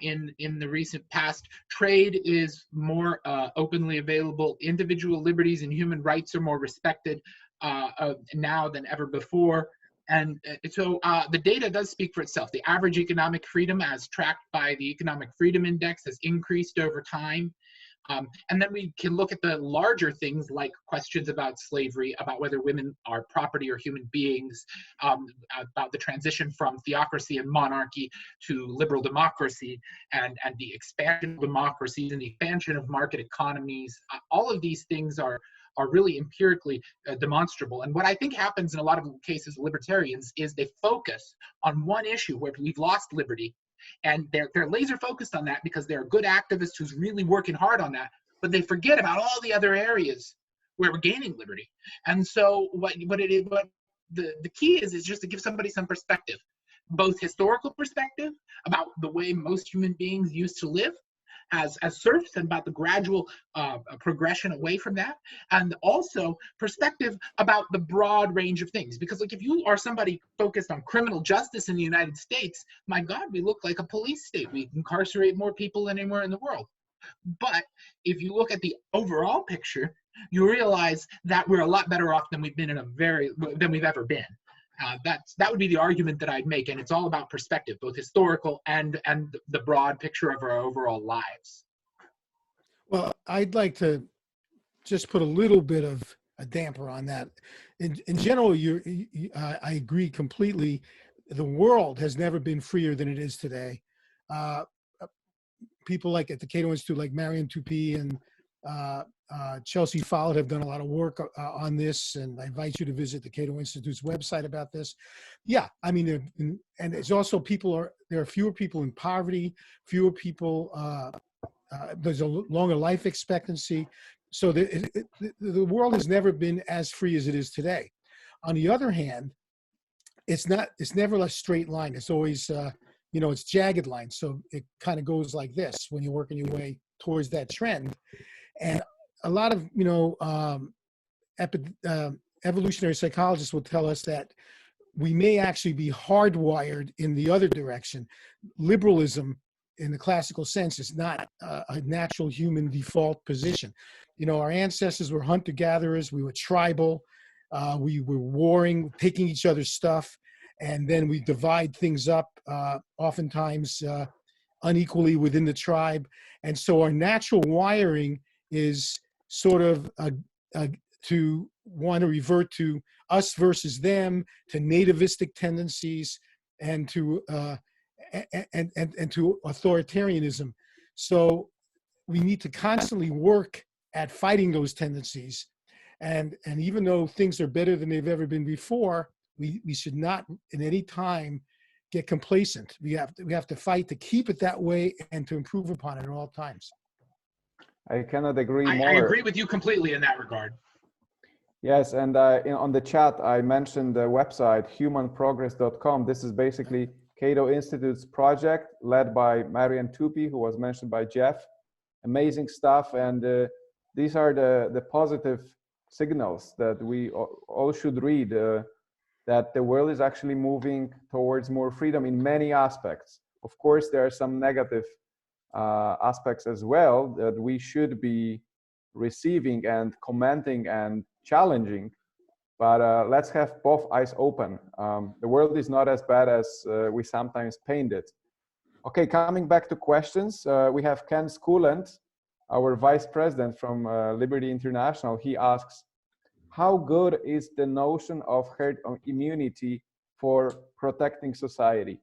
in the recent past. Trade is more openly available. Individual liberties and human rights are more respected now than ever before. And so the data does speak for itself. The average economic freedom, as tracked by the Economic Freedom Index, has increased over time. And then we can look at the larger things like questions about slavery, about whether women are property or human beings, about the transition from theocracy and monarchy to liberal democracy, and the expansion of democracies and the expansion of market economies. All of these things are really empirically demonstrable. And what I think happens in a lot of cases, libertarians, is they focus on one issue where we've lost liberty. And they're laser focused on that because they're a good activist who's really working hard on that, but they forget about all the other areas where we're gaining liberty. And so what the key is just to give somebody some perspective, both historical perspective about the way most human beings used to live, as serfs and about the gradual progression away from that, and also perspective about the broad range of things. Because like if you are somebody focused on criminal justice in the United States, my God, we look like a police state. We incarcerate more people than anywhere in the world. But if you look at the overall picture, you realize that we're a lot better off than we've been than we've ever been. That would be the argument that I'd make, and it's all about perspective, both historical and the broad picture of our overall lives. Well, I'd like to just put a little bit of a damper on that. In general, I agree completely. The world has never been freer than it is today. People like at the Cato Institute, like Marion Tupy and Chelsea Follett, have done a lot of work on this, and I invite you to visit the Cato Institute's website about this. Yeah, I mean, and it's also there are fewer people in poverty, fewer people, there's a longer life expectancy. So the world has never been as free as it is today. On the other hand, it's never a straight line. It's always, it's jagged lines. So it kind of goes like this when you're working your way towards that trend. And a lot of, evolutionary psychologists will tell us that we may actually be hardwired in the other direction. Liberalism, in the classical sense, is not a natural human default position. Our ancestors were hunter-gatherers. We were tribal. We were warring, taking each other's stuff, and then we divide things up, oftentimes unequally within the tribe. And so our natural wiring is sort of to want to revert to us versus them, to nativistic tendencies, and to to authoritarianism. So we need to constantly work at fighting those tendencies. And even though things are better than they've ever been before, we should not at any time get complacent. We have to fight to keep it that way and to improve upon it at all times. I cannot agree more. I agree with you completely in that regard. Yes, and on the chat, I mentioned the website, humanprogress.com. This is basically Cato Institute's project led by Marian Tupy, who was mentioned by Jeff. Amazing stuff, and these are the positive signals that we all should read, that the world is actually moving towards more freedom in many aspects. Of course, there are some negative aspects as well that we should be receiving and commenting and challenging, but let's have both eyes open. The world is not as bad as we sometimes paint it. Okay, coming back to questions, we have Ken Schooland, our vice president from Liberty International. He asks, how good is the notion of herd immunity for protecting society?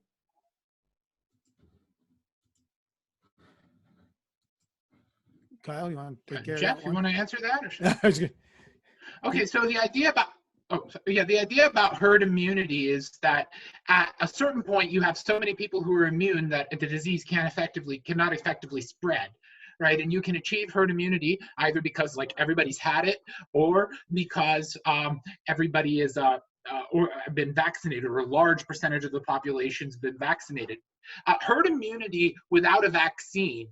Kyle, you want to take care of Jeff, that you one? want to answer that? Or? Okay, so the idea about herd immunity is that at a certain point you have so many people who are immune that the disease cannot effectively spread, right? And you can achieve herd immunity either because like everybody's had it, or because everybody is or been vaccinated, or a large percentage of the population's been vaccinated. Herd immunity without a vaccine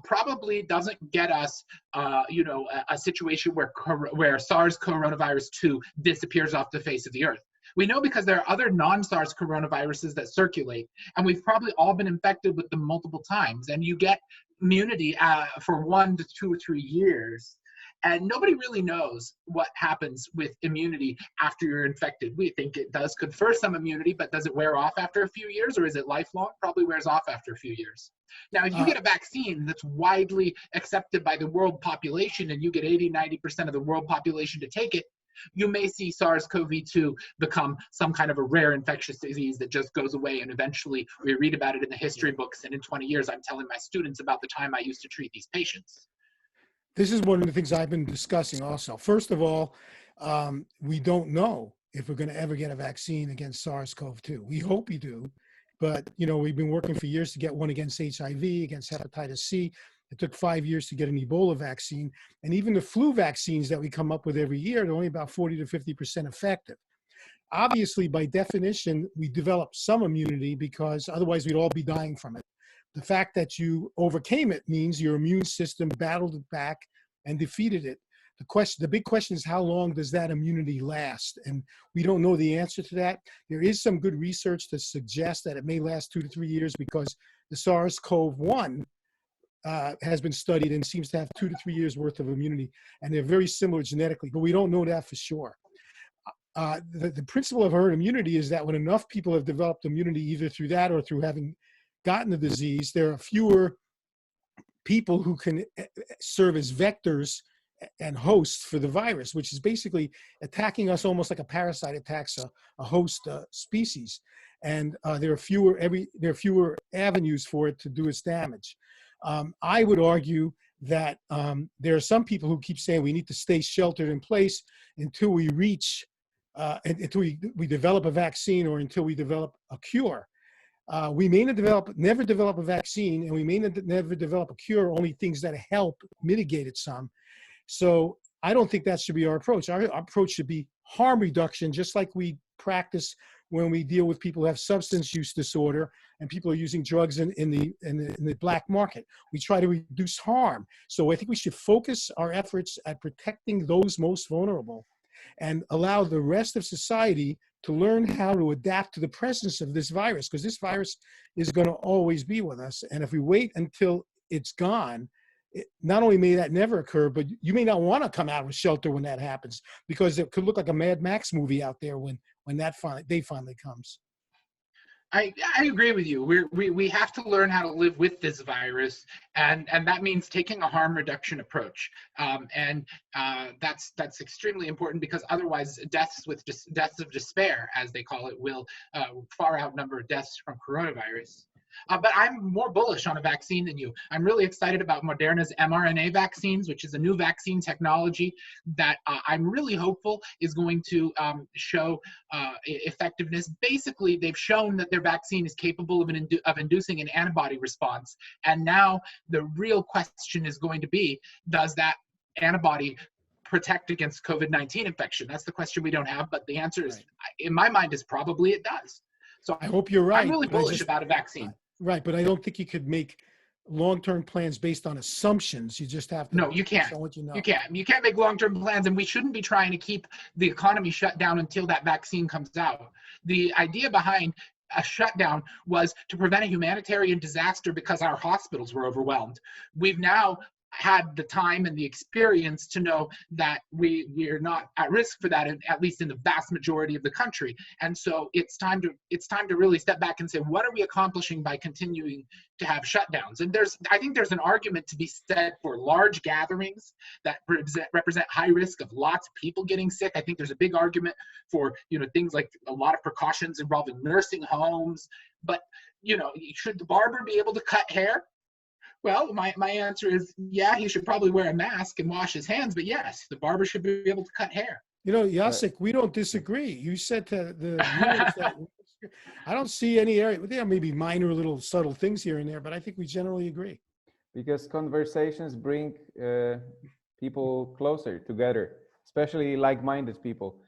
probably doesn't get us, a situation where SARS coronavirus 2 disappears off the face of the earth. We know because there are other non-SARS coronaviruses that circulate, and we've probably all been infected with them multiple times, and you get immunity for 1 to 2 or 3 years. And nobody really knows what happens with immunity after you're infected. We think it does confer some immunity, but does it wear off after a few years, or is it lifelong? Probably wears off after a few years. Now, if you get a vaccine that's widely accepted by the world population, and you get 80–90% of the world population to take it, you may see SARS-CoV-2 become some kind of a rare infectious disease that just goes away, and eventually we read about it in the history books, and in 20 years I'm telling my students about the time I used to treat these patients. This is one of the things I've been discussing also. First of all, we don't know if we're going to ever get a vaccine against SARS-CoV-2. We hope we do, but we've been working for years to get one against HIV, against hepatitis C. It took 5 years to get an Ebola vaccine, and even the flu vaccines that we come up with every year are only about 40 to 50% effective. Obviously, by definition, we develop some immunity because otherwise we'd all be dying from it. The fact that you overcame it means your immune system battled it back and defeated it. The big question is, how long does that immunity last? And we don't know the answer to that. There is some good research to suggest that it may last 2 to 3 years, because the SARS-CoV-1 has been studied and seems to have 2 to 3 years worth of immunity, and they're very similar genetically, but we don't know that for sure. The principle of herd immunity is that when enough people have developed immunity, either through that or through having gotten the disease, there are fewer people who can serve as vectors and hosts for the virus, which is basically attacking us almost like a parasite attacks a host species. And there are fewer avenues for it to do its damage. I would argue that there are some people who keep saying we need to stay sheltered in place until we reach, until we develop a vaccine, or until we develop a cure. We may never develop a vaccine, and we may never develop a cure, only things that help mitigate it some. So I don't think that should be our approach. Our approach should be harm reduction, just like we practice when we deal with people who have substance use disorder and people are using drugs in the black market. We try to reduce harm. So I think we should focus our efforts at protecting those most vulnerable and allow the rest of society to learn how to adapt to the presence of this virus, because this virus is going to always be with us. And if we wait until it's gone, not only may that never occur, but you may not want to come out of a shelter when that happens, because it could look like a Mad Max movie out there when that finally comes. I agree with you. We have to learn how to live with this virus, and that means taking a harm reduction approach. That's extremely important, because otherwise deaths of despair, as they call it, will far outnumber deaths from coronavirus. But I'm more bullish on a vaccine than you. I'm really excited about Moderna's mRNA vaccines, which is a new vaccine technology that I'm really hopeful is going to show effectiveness. Basically, they've shown that their vaccine is capable of inducing an antibody response. And now the real question is going to be, does that antibody protect against COVID-19 infection? That's the question we don't have, but the answer is, in my mind, is probably it does. So I hope you're right. I'm really bullish about a vaccine. Right, but I don't think you could make long-term plans based on assumptions. You just have to. No, you can't. What you know. You can't. You can't make long-term plans, and we shouldn't be trying to keep the economy shut down until that vaccine comes out. The idea behind a shutdown was to prevent a humanitarian disaster because our hospitals were overwhelmed. We've now had the time and the experience to know that we are not at risk for that, at least in the vast majority of the country. And so it's time to really step back and say, what are we accomplishing by continuing to have shutdowns? And I think there's an argument to be said for large gatherings that represent high risk of lots of people getting sick. I think there's a big argument for things like a lot of precautions involving nursing homes. But should the barber be able to cut hair? Well, my answer is, yeah, he should probably wear a mask and wash his hands, but yes, the barber should be able to cut hair. Jacek, we don't disagree. You said to the viewers that I don't see any area. There may be minor little subtle things here and there, but I think we generally agree. Because conversations bring people closer together, especially like-minded people.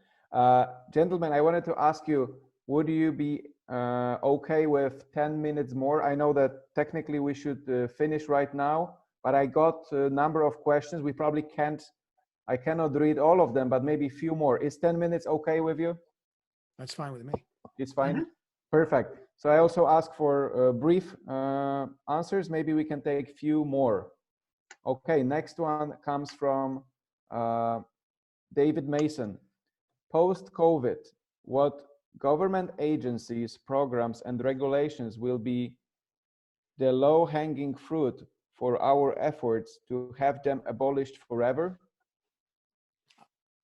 Gentlemen, I wanted to ask you, would you be okay with 10 minutes more? I know that technically we should finish right now, but I got a number of questions. I cannot read all of them, but maybe a few more. Is 10 minutes okay with you? That's fine with me. It's fine? Mm-hmm. Perfect. So I also asked for brief answers. Maybe we can take a few more. Okay, next one comes from David Mason. Post-COVID, what government agencies, programs, and regulations will be the low-hanging fruit for our efforts to have them abolished forever?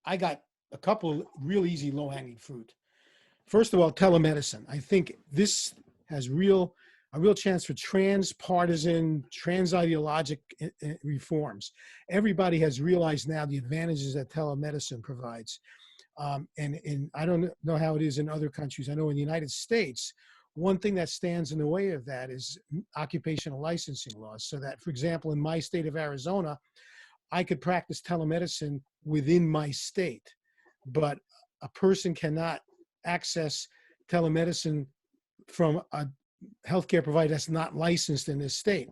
I got a couple real easy low-hanging fruit. First of all, telemedicine. I think this has a real chance for transpartisan, trans-ideologic reforms. Everybody has realized now the advantages that telemedicine provides. And I don't know how it is in other countries. I know in the United States, one thing that stands in the way of that is occupational licensing laws. So that, for example, in my state of Arizona, I could practice telemedicine within my state, but a person cannot access telemedicine from healthcare provider that's not licensed in this state.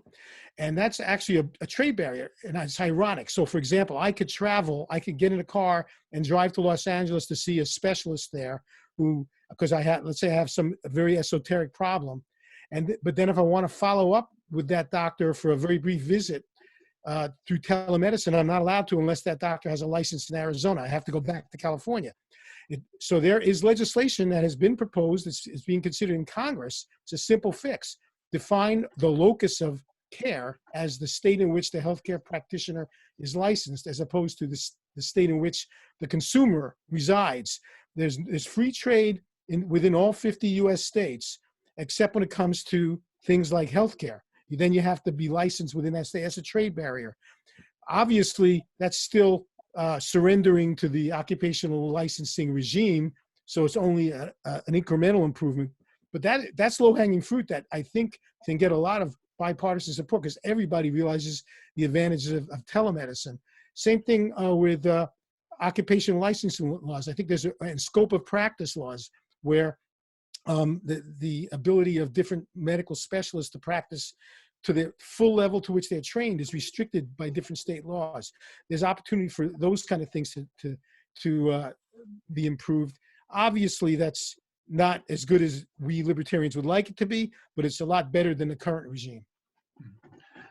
And that's actually a trade barrier, and it's ironic. So for example, I could get in a car and drive to Los Angeles to see a specialist there who, because let's say I have some very esoteric problem. But then if I want to follow up with that doctor for a very brief visit through telemedicine, I'm not allowed to unless that doctor has a license in Arizona. I have to go back to California. So there is legislation that has been proposed. It's being considered in Congress. It's a simple fix. Define the locus of care as the state in which the healthcare practitioner is licensed, as opposed to the state in which the consumer resides. There's free trade within all 50 U.S. states, except when it comes to things like healthcare. Then you have to be licensed within that state. That's a trade barrier. Obviously, that's still surrendering to the occupational licensing regime, so it's only an incremental improvement. But that's low-hanging fruit that I think can get a lot of bipartisan support, because everybody realizes the advantages of telemedicine. Same thing with occupational licensing laws. I think there's a scope of practice laws where the ability of different medical specialists to practice to the full level to which they're trained is restricted by different state laws. There's opportunity for those kind of things to be improved. Obviously, that's not as good as we libertarians would like it to be, but it's a lot better than the current regime.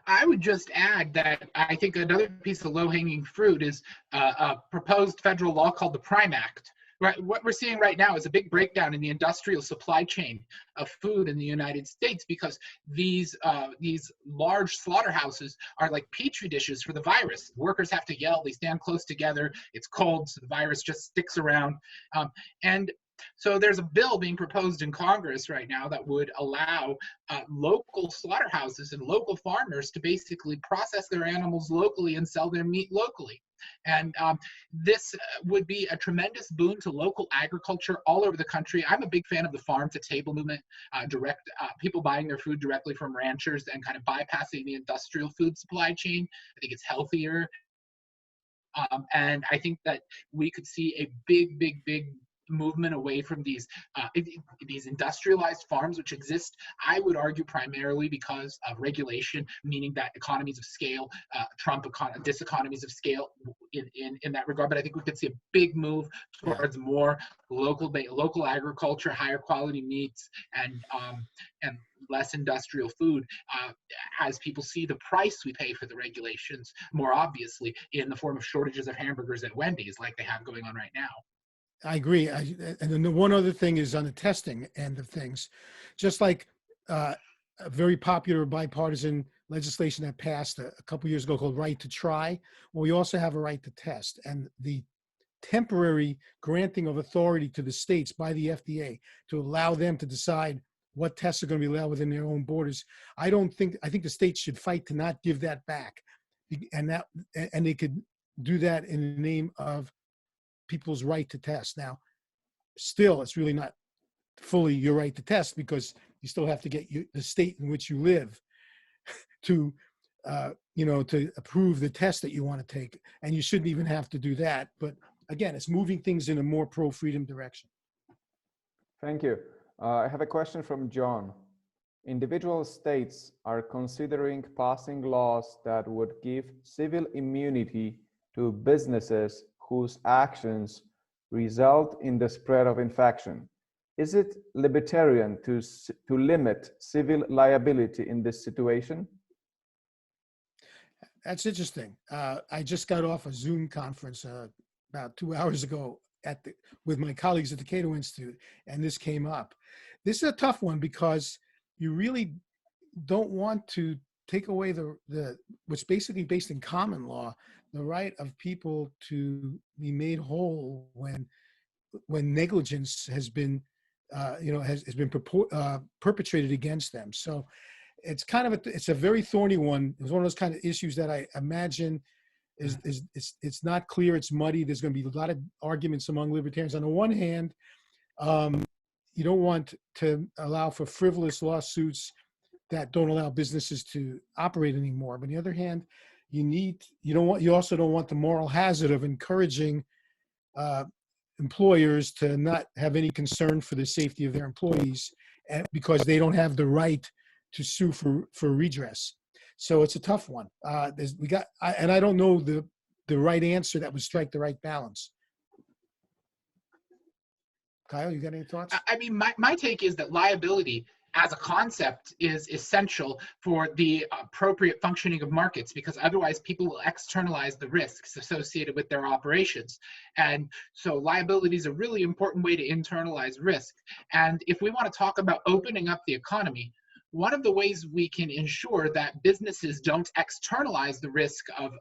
I would just add that I think another piece of low-hanging fruit is a proposed federal law called the Prime Act. Right, what we're seeing right now is a big breakdown in the industrial supply chain of food in the United States, because these large slaughterhouses are like petri dishes for the virus. Workers have to yell, they stand close together, it's cold, so the virus just sticks around. And so there's a bill being proposed in Congress right now that would allow local slaughterhouses and local farmers to basically process their animals locally and sell their meat locally. And this would be a tremendous boon to local agriculture all over the country. I'm a big fan of the farm-to-table movement, people buying their food directly from ranchers and kind of bypassing the industrial food supply chain. I think it's healthier. And I think that we could see a big movement away from these industrialized farms, which exist, I would argue, primarily because of regulation, meaning that economies of scale trump diseconomies of scale in that regard. But I think we could see a big move towards more local agriculture, higher quality meats, and less industrial food, as people see the price we pay for the regulations more obviously in the form of shortages of hamburgers at Wendy's, like they have going on right now. I agree. And then the one other thing is on the testing end of things, just like a very popular bipartisan legislation that passed a couple years ago called Right to Try. Well, we also have a right to test, and the temporary granting of authority to the states by the FDA to allow them to decide what tests are going to be allowed within their own borders. I think the states should fight to not give that back, and they could do that in the name of people's right to test. Now, still, it's really not fully your right to test, because you still have to get the state in which you live to approve the test that you want to take, and you shouldn't even have to do that. But again, it's moving things in a more pro-freedom direction. Thank you. I have a question from John. Individual states are considering passing laws that would give civil immunity to businesses whose actions result in the spread of infection. Is it libertarian to limit civil liability in this situation? That's interesting. I just got off a Zoom conference about 2 hours ago with my colleagues at the Cato Institute, and this came up. This is a tough one, because you really don't want to take away what's basically based in common law, the right of people to be made whole when negligence has been perpetrated against them. So it's kind of it's a very thorny one. It's one of those kind of issues that I imagine it's not clear. It's muddy. There's going to be a lot of arguments among libertarians. On the one hand, you don't want to allow for frivolous lawsuits that don't allow businesses to operate anymore. But on the other hand, you also don't want the moral hazard of encouraging employers to not have any concern for the safety of their employees because they don't have the right to sue for redress. So it's a tough one. I don't know the right answer that would strike the right balance. Kyle, you got any thoughts? I mean, my take is that liability as a concept is essential for the appropriate functioning of markets, because otherwise people will externalize the risks associated with their operations. And so liability is a really important way to internalize risk. And if we want to talk about opening up the economy, one of the ways we can ensure that businesses don't externalize the risk of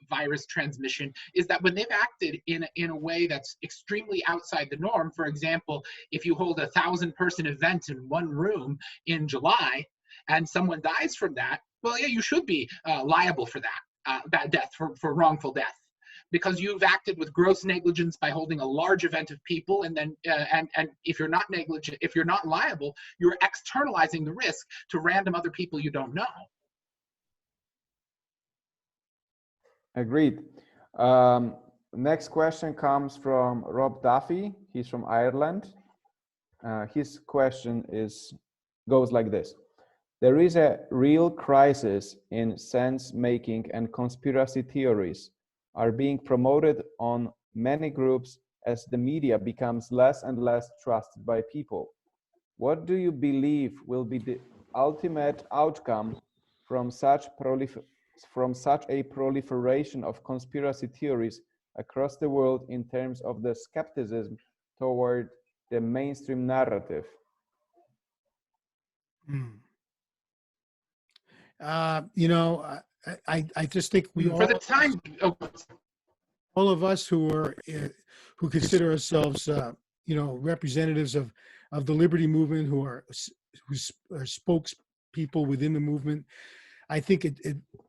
virus transmission is that when they've acted in a way that's extremely outside the norm. For example, if you hold a 1,000-person event in one room in July and someone dies from that, well, yeah, you should be liable for that death, for wrongful death, because you've acted with gross negligence by holding a large event of people, and then and if you're not negligent, if you're not liable, you're externalizing the risk to random other people you don't know. Agreed. Next question comes from Rob Duffy. He's from Ireland. His question goes like this: there is a real crisis in sense making, and conspiracy theories are being promoted on many groups as the media becomes less and less trusted by people. What do you believe will be the ultimate outcome from such a proliferation of conspiracy theories across the world in terms of the skepticism toward the mainstream narrative? I just think we For the time, all of us who consider ourselves, representatives of the liberty movement, who are spokespeople within the movement, I think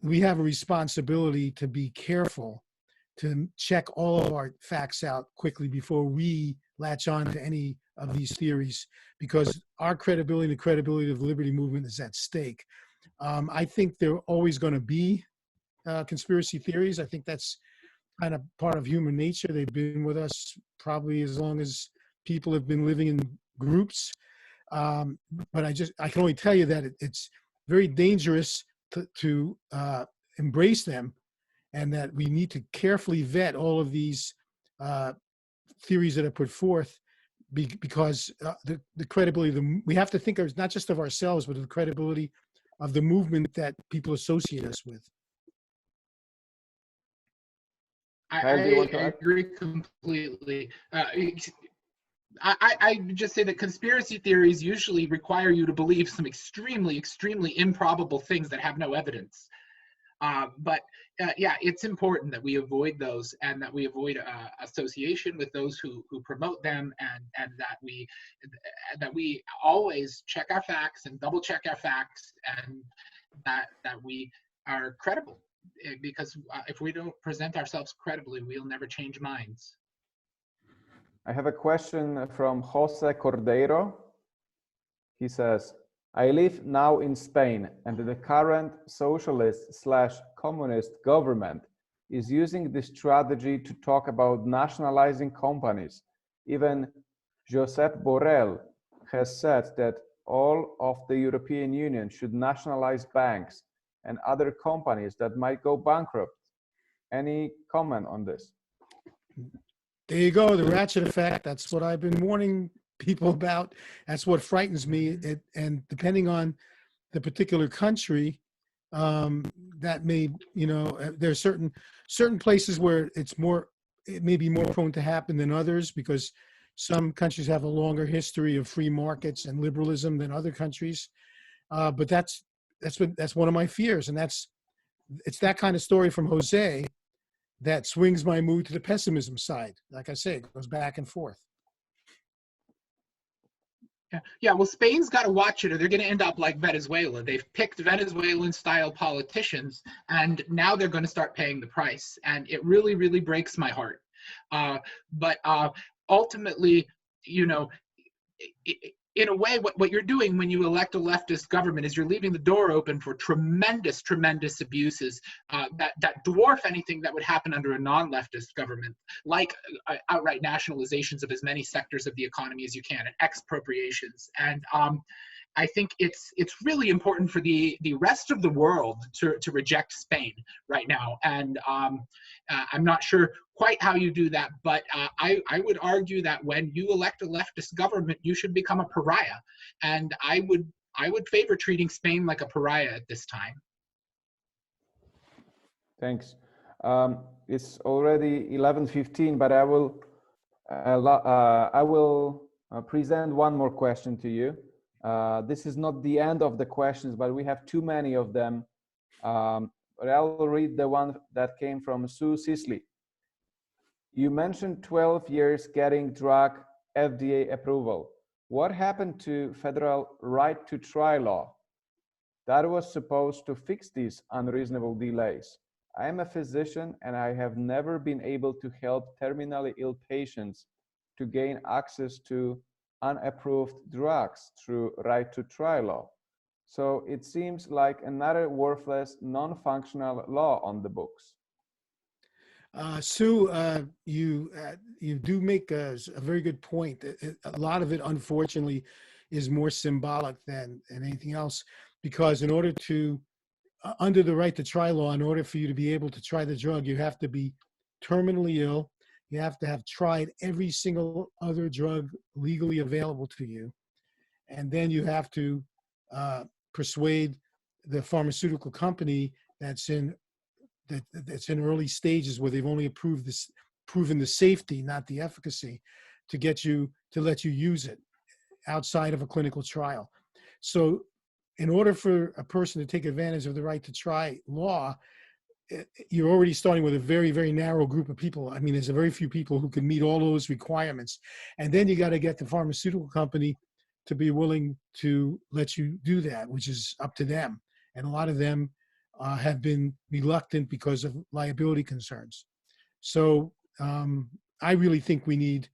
we have a responsibility to be careful, to check all of our facts out quickly before we latch on to any of these theories, because our credibility and the credibility of the liberty movement is at stake. I think there are always going to be conspiracy theories. I think that's kind of part of human nature. They've been with us probably as long as people have been living in groups. But I can only tell you that it's very dangerous to embrace them, and that we need to carefully vet all of these theories that are put forth, because the credibility we have to think of not just of ourselves, but of the credibility of the movement that people associate us with. I agree completely. I just say that conspiracy theories usually require you to believe some extremely, extremely improbable things that have no evidence. But it's important that we avoid those, and that we avoid association with those who promote them, and that we always check our facts and double check our facts, and that we are credible. Because if we don't present ourselves credibly, we'll never change minds. I have a question from Jose Cordeiro. He says, I live now in Spain, and the current socialist/communist government is using this strategy to talk about nationalizing companies. Even Josep Borrell has said that all of the European Union should nationalize banks and other companies that might go bankrupt. Any comment on this? There you go, the Ratchet Effect. That's what I've been warning people about. That's what frightens me. And depending on the particular country, that may, there's certain places where it may be more prone to happen than others, because some countries have a longer history of free markets and liberalism than other countries. But that's one of my fears, and it's that kind of story from Jose that swings my mood to the pessimism side. Like I say, it goes back and forth. Yeah. Well, Spain's got to watch it, or they're going to end up like Venezuela. They've picked Venezuelan-style politicians, and now they're going to start paying the price. And it really, really breaks my heart. But ultimately, in a way, what you're doing when you elect a leftist government is you're leaving the door open for tremendous, tremendous abuses that dwarf anything that would happen under a non-leftist government, like outright nationalizations of as many sectors of the economy as you can, and expropriations. And I think it's really important for the rest of the world to reject Spain right now. And I'm not sure quite how you do that, but I would argue that when you elect a leftist government, you should become a pariah. And I would favor treating Spain like a pariah at this time. Thanks. It's already 11:15, but I will present one more question to you. This is not the end of the questions, but we have too many of them. But I'll read the one that came from Sue Sisley. You mentioned 12 years getting drug FDA approval. What happened to federal right to try law? That was supposed to fix these unreasonable delays. I am a physician and I have never been able to help terminally ill patients to gain access to unapproved drugs through right to try law. So it seems like another worthless, non-functional law on the books. Sue, you do make a very good point. A lot of it, unfortunately, is more symbolic than anything else, because in order to, under the right to try law, in order for you to be able to try the drug, you have to be terminally ill. You have to have tried every single other drug legally available to you. And then you have to persuade the pharmaceutical company that's in early stages where they've only proven the safety, not the efficacy, to let you use it outside of a clinical trial. So in order for a person to take advantage of the right to try law, you're already starting with a very, very narrow group of people. I mean, there's a very few people who can meet all those requirements. And then you got to get the pharmaceutical company to be willing to let you do that, which is up to them. And a lot of them have been reluctant because of liability concerns. So I really think we need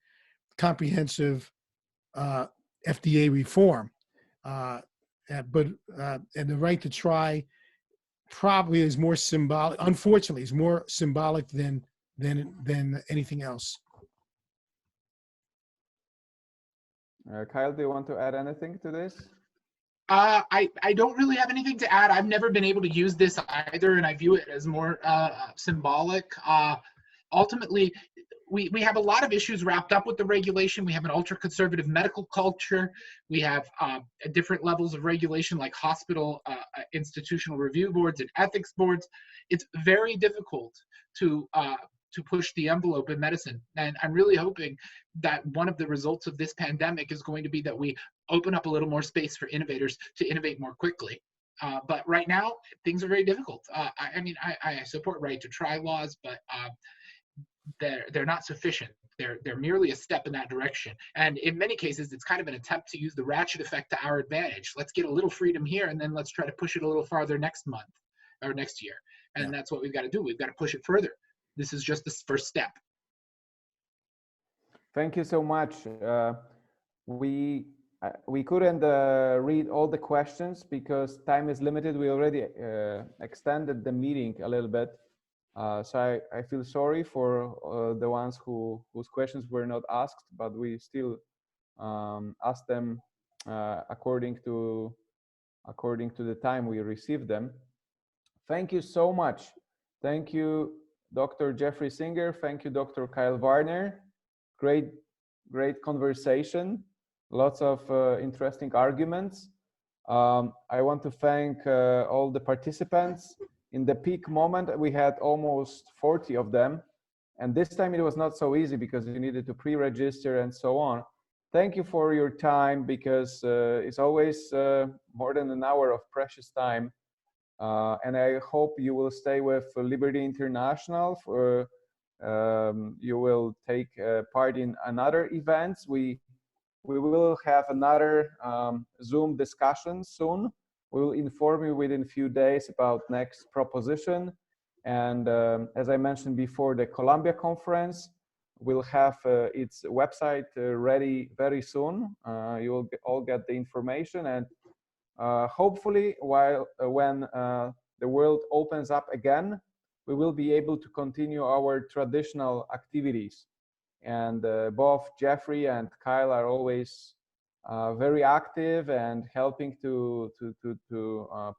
comprehensive FDA reform. And the right to try probably is more symbolic. Unfortunately, is more symbolic than anything else. Kyle, do you want to add anything to this? I don't really have anything to add. I've never been able to use this either, and I view it as more symbolic. Ultimately, we have a lot of issues wrapped up with the regulation. We have an ultra-conservative medical culture. We have different levels of regulation like hospital institutional review boards and ethics boards. It's very difficult to push the envelope in medicine. And I'm really hoping that one of the results of this pandemic is going to be that we open up a little more space for innovators to innovate more quickly. But right now, things are very difficult. I mean, I support right to try laws, but they're not sufficient. They're merely a step in that direction. And in many cases, it's kind of an attempt to use the ratchet effect to our advantage. Let's get a little freedom here, and then let's try to push it a little farther next month or next year. And that's what we've got to do. We've got to push it further. This is just the first step. Thank you so much. We couldn't read all the questions because time is limited. We already extended the meeting a little bit. So I feel sorry for the ones whose questions were not asked, but we still asked them according to the time we received them. Thank you so much. Thank you, Dr. Jeffrey Singer. Thank you, Dr. Kyle Varner. Great conversation. Lots of interesting arguments. I want to thank all the participants. In the peak moment, we had almost 40 of them. And this time it was not so easy because you needed to pre-register and so on. Thank you for your time because it's always more than an hour of precious time. And I hope you will stay with Liberty International. You will take part in another events. We will have another Zoom discussion soon. We will inform you within a few days about next proposition. And as I mentioned before, the Columbia conference, will have its website ready very soon. You will all get the information, and hopefully when the world opens up again, we will be able to continue our traditional activities. And both Jeffrey and Kyle are always very active and helping to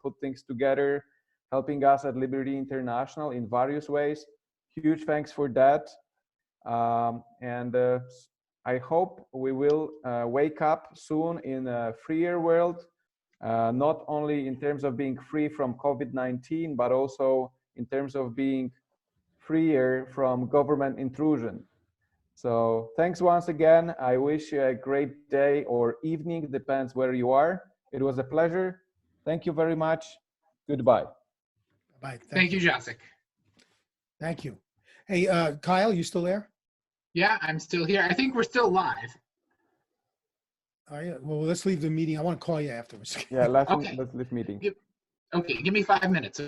put things together, helping us at Liberty International in various ways. Huge thanks for that. And I hope we will wake up soon in a freer world, not only in terms of being free from COVID-19, but also in terms of being freer from government intrusion. So thanks once again. I wish you a great day or evening, depends where you are. It was a pleasure. Thank you very much. Goodbye. Bye. Thank you, Jacek. Thank you. Hey, Kyle, you still there? Yeah, I'm still here. I think we're still live. Are you? Well, let's leave the meeting. I want to call you afterwards. Yeah, let's Okay. leave meeting. Okay, give me 5 minutes.